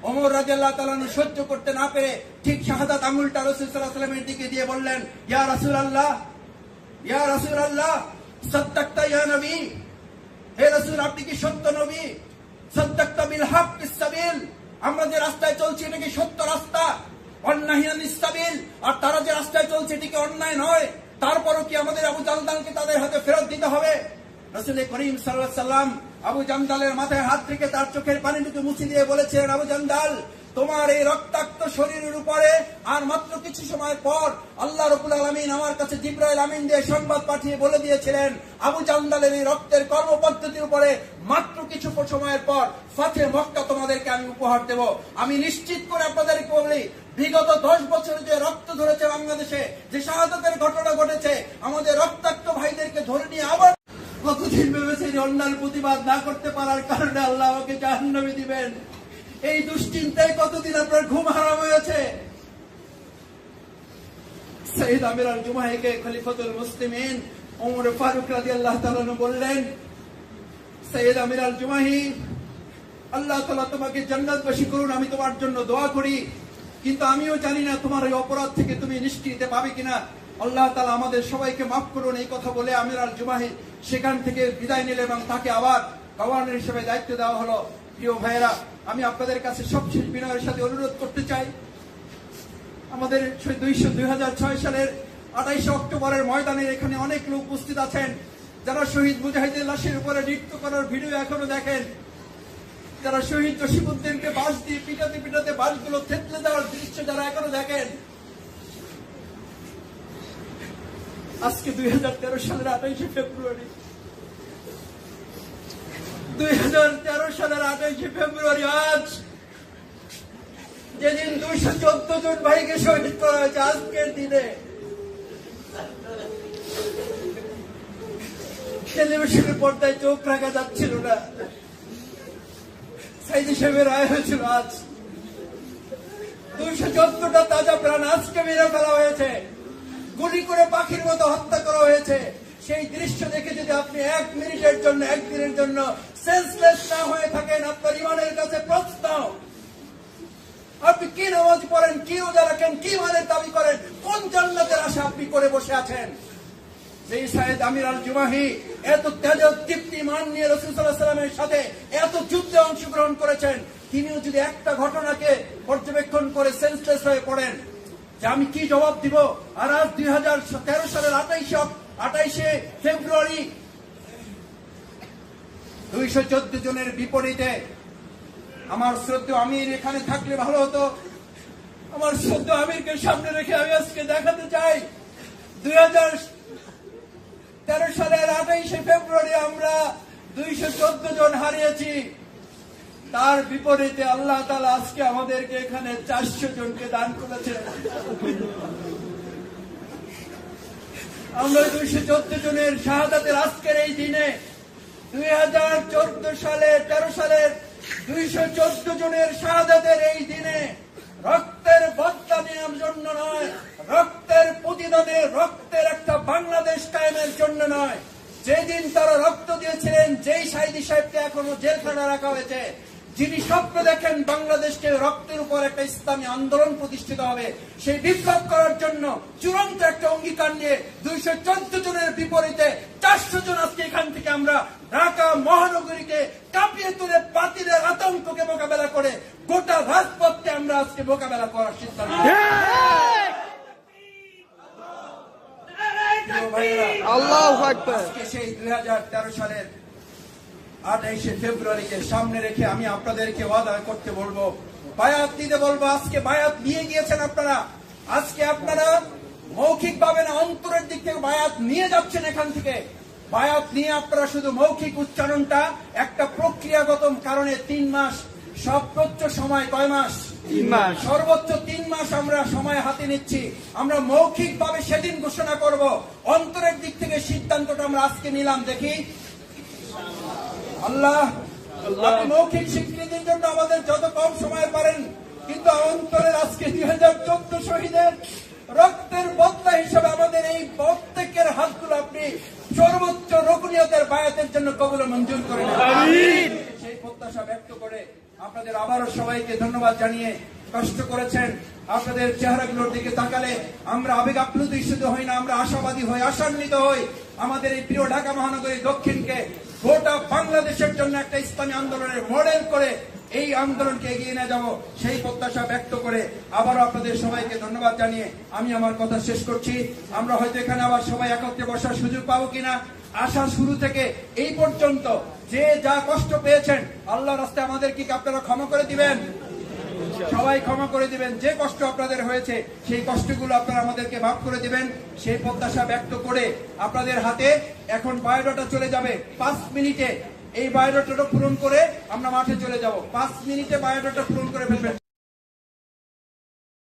ওমর রাদিয়াল্লাহু তাআলা সহ্য করতে না পেরে ঠিক শাহাদাত আঙ্গুলটা রাসূল সাল্লাল্লাহু আলাইহি ওয়াসাল্লামের দিকে দিয়ে বললেন, ইয়া রাসূলুল্লাহ, ইয়া রাসূলুল্লাহ, সাদ্দাকতা ইয়া নবী, হে রাসূল আপনি কি সত্য নবী? সাদ্দাকতা বিল হক বিস সাবিল, আমরা যে রাস্তায় চলছি এটা কি সত্য রাস্তা? অন্যায়হীন সাবিল, আর তারা যে রাস্তায় চলছে এটা কি অন্যায় নয়? তারপরও কি আমাদের আবু জান্দালকে তাদের হাতে ফেরত দিতে হবে? রাসূল করিম সাল্লাল্লাহু আলাইহি ওয়াসাল্লাম আবু জান্দালের মাথায় হাত রেখে তার চোখের পানিটুকু মুছে দিয়ে বলেছিলেন, আবু জান্দাল, তোমার এই রক্তাক্ত শরীরের উপরে আর মাত্র কিছু সময় পর আল্লাহ রাব্বুল আলামিন আমার কাছে জিবরাইল আমিন দিয়ে সংবাদ পাঠিয়ে বলে দিয়েছিলেন, আবু জান্দালের এই রক্তের কর্মপদ্ধতির উপরে মাত্র কিছু সময়ের পর ফাতে মক্কা তোমাদেরকে আমি উপহার দেব। আমি নিশ্চিত করে আপনাদেরকে বলি, বিগত 10 বছরে যে রক্ত ধরেছে বাংলাদেশে, যে শাহাদাতের ঘটনা ঘটেছে, আমাদের রক্তাক্ত ভাইদেরকে ধরে নিয়ে আবার কতদিন ভেবেছেন অন্যান্য প্রতিবাদ না করতে পারার কারণে আল্লাহ আমাকে জাহান্নামে দিবেন। এই দুশ্চিন্তায় কতদিন আপনার ঘুম হারাম হয়েছে। সৈয়দ আমির আল জুমাহিকে খলিফাতুল মুসলিমিন ওমর ফারুক রাদিয়াল্লাহু তাআলা বললেন, সৈয়দ আমির আল জুমাহি, আল্লাহ তাআলা তোমাকে জান্নাতবাসী করুন, আমি তোমার জন্য দোয়া করি, কিন্তু আমিও জানি না তোমার এই অপরাধ থেকে তুমি নিষ্কৃতি পাবে কিনা। আল্লাহ তাআলা আমাদের সবাইকে মাফ করুন। এই কথা বলে আমির আল জুমাহি সেখান থেকে বিদায় নিলেন এবং তাকে আবার গভর্নর হিসেবে দায়িত্ব দেওয়া হলো। প্রিয় ভাইয়েরা, আমি আপনাদের কাছে সবশেষ বিনয়ের সাথে অনুরোধ করতে চাই, আমাদের 2006 সালের 28 অক্টোবরের ময়দানের এখানে অনেক লোক উপস্থিত আছেন যারা শহীদ মুজাহিদের লাশের উপরে নৃত্য করার ভিডিও এখনো দেখেন, যারা শহীদ জসিমউদ্দিনকে বাঁশ দিয়ে পিটাতে পিটাতে বাঁশগুলো থেতলে দেওয়ার দৃশ্য যারা এখনো দেখেন। আজকে 2013 সালের 28 ফেব্রুয়ারি, 2013 সালের 28 ফেব্রুয়ারি, আজ যেদিন 214 জন ভাইকে শহীদ করা হয়েছে, আজকের দিনে টেলিভিশনের পর্দায় চোখ রাখা যাচ্ছিল না। সাইদি সাহেবের রায় হয়েছিল, আজ 214টা তাজা প্রাণ আজকে মেরে ফেলা হয়েছে, গুলি করে পাখির মতো হত্যা করা হয়েছে। সেই দৃশ্য দেখে যদি আপনি 1 মিনিটের জন্য, 1 দিনের জন্য সেন্সলেস না হয়ে থাকেন, আপনার ইমানের কাছে প্রশ্ন, আপনি কি নামাজ পড়েন, কি রোজা রাখেন, কি ইমানের দাবি করেন, কোন জান্নাতের আশা আপনি করে বসে আছেন? যেই সৈয়দ আমির আল জুমাহি এত তেজদীপ্ত ঈমান নিয়ে রাসূল সাল্লাল্লাহু আলাইহি ওয়াসাল্লামের সাথে এত যুদ্ধে অংশগ্রহণ করেছেন, তিনিও যদি একটা ঘটনাকে পর্যবেক্ষণ করে সেন্সলেস হয়ে পড়েন যে আমি কি জবাব দিব। আর আজ 2013 সালের 28 ফেব্রুয়ারি 214 জনের বিপরীতে আমার শ্রদ্ধেয় আমির এখানে থাকলে ভালো হতো। আমার শ্রদ্ধেয় আমিরকে সামনে রেখে আমি আজকে দেখাতে চাই, 2013 সালের 28 ফেব্রুয়ারি আমরা 214 জন হারিয়েছি, তার বিপরীতে আল্লাহ তাআলা আজকে আমাদেরকে এখানে 400 জনকে দান করেছেন। আমরা 214 জনের শাহাদাতের আজকের এই দিনে 2013 সালের 214 জনের শাহাদাতের এই দিনে রক্তের বদলা নেওয়ার জন্য নয়, রক্তের প্রতিদানে, রক্তের একটা বাংলাদেশ কায়েমের জন্য নয়। যেদিন তারা রক্ত দিয়েছিলেন, যেই সাইদি সাহেবকে এখনো জেলখানায় রাখা হয়েছে, যিনি স্বপ্ন দেখেন বাংলাদেশকে রক্তের উপর একটা ইসলামী আন্দোলন প্রতিষ্ঠিত হবে, সেই বিপ্লব করার জন্য চূড়ান্ত একটা অঙ্গীকার নিয়ে 214 জনের বিপরীতে 400 জন আজকে এখান থেকে আমরা ঢাকা মহানগরীকে কাঁপিয়ে তুলে বাতিলের আতঙ্ককে মোকাবেলা করে গোটা রাজপথকে আমরা আজকে মোকাবেলা করার সিদ্ধান্ত আল্লাহু আকবার। আজকে সেই 2013 সালের 28 ফেব্রুয়ারিকে সামনে রেখে আমি আপনাদেরকে ওয়াদা করতে বলবো, বায়াত দিতে বলবো। আজকে বায়াত নিয়ে গিয়েছেন আপনারা, আজকে আপনারা মৌখিক ভাবে না, অন্তরের দিক থেকে বায়াত নিয়ে যাচ্ছেন। এখান থেকে বায়াত নিয়ে আপনারা শুধু মৌখিক উচ্চারণটা একটা প্রক্রিয়াগত কারণে 3 মাস, সর্বোচ্চ সময় কয় মাস? 3 মাস, সর্বোচ্চ 3 মাস আমরা সময় হাতে নিচ্ছি। আমরা মৌখিক ভাবে সেদিন ঘোষণা করব, অন্তরের দিক থেকে সিদ্ধান্তটা আমরা আজকে নিলাম। দেখি আল্লাহ আপনি মৌখিক স্বীকৃতির জন্য আমাদের যত কম সময় পারেন, কিন্তু অন্তরের আজকে 2014 শহীদের রক্তের বদলা হিসেবে আমাদের এই প্রত্যেকের হাতগুলো আপনি সর্বোচ্চ রকুনিয়তের বায়াতের জন্য কবুল মঞ্জুর করে নেন। সেই প্রত্যাশা ব্যক্ত করে আপনাদের আবারও সবাইকে ধন্যবাদ জানিয়ে, কষ্ট করেছেন, আপনাদের চেহারাগুলোর দিকে তাকালে আমরা আবেগ আপ্লুত হই না, আমরা আশাবাদী হই, আশান্বিত হই। আমাদের এই প্রিয় ঢাকা মহানগরী দক্ষিণকে গোটা বাংলাদেশের জন্য একটা ইসলামী আন্দোলনের মডেল করে এই আন্দোলনকে এগিয়ে নিয়ে যাব, সেই প্রত্যাশা ব্যক্ত করে আবারও আপনাদের সবাইকে ধন্যবাদ জানিয়ে আমি আমার কথা শেষ করছি। আমরা হয়তো এখানে আবার সবাই একত্রে বসার সুযোগ পাবো কিনা আসা শুরু থেকে এই পর্যন্ত যে যা কষ্ট পেয়েছেন, আল্লাহর রাস্তায় আমাদের কি আপনারা ক্ষমা করে দিবেন? সবাই ক্ষমা করে দিবেন। যে কষ্ট আপনাদের হয়েছে সেই কষ্টগুলো আপনারা আমাদেরকে মাফ করে দিবেন, সেই প্রত্যাশা ব্যক্ত করে আপনাদের হাতে এখন বায়োডাটা চলে যাবে। 5 মিনিটে এই বায়োডাটাটা পূরণ করে আমরা মাঠে চলে যাব। 5 মিনিটে বায়োডাটা পূরণ করে ফেলবেন।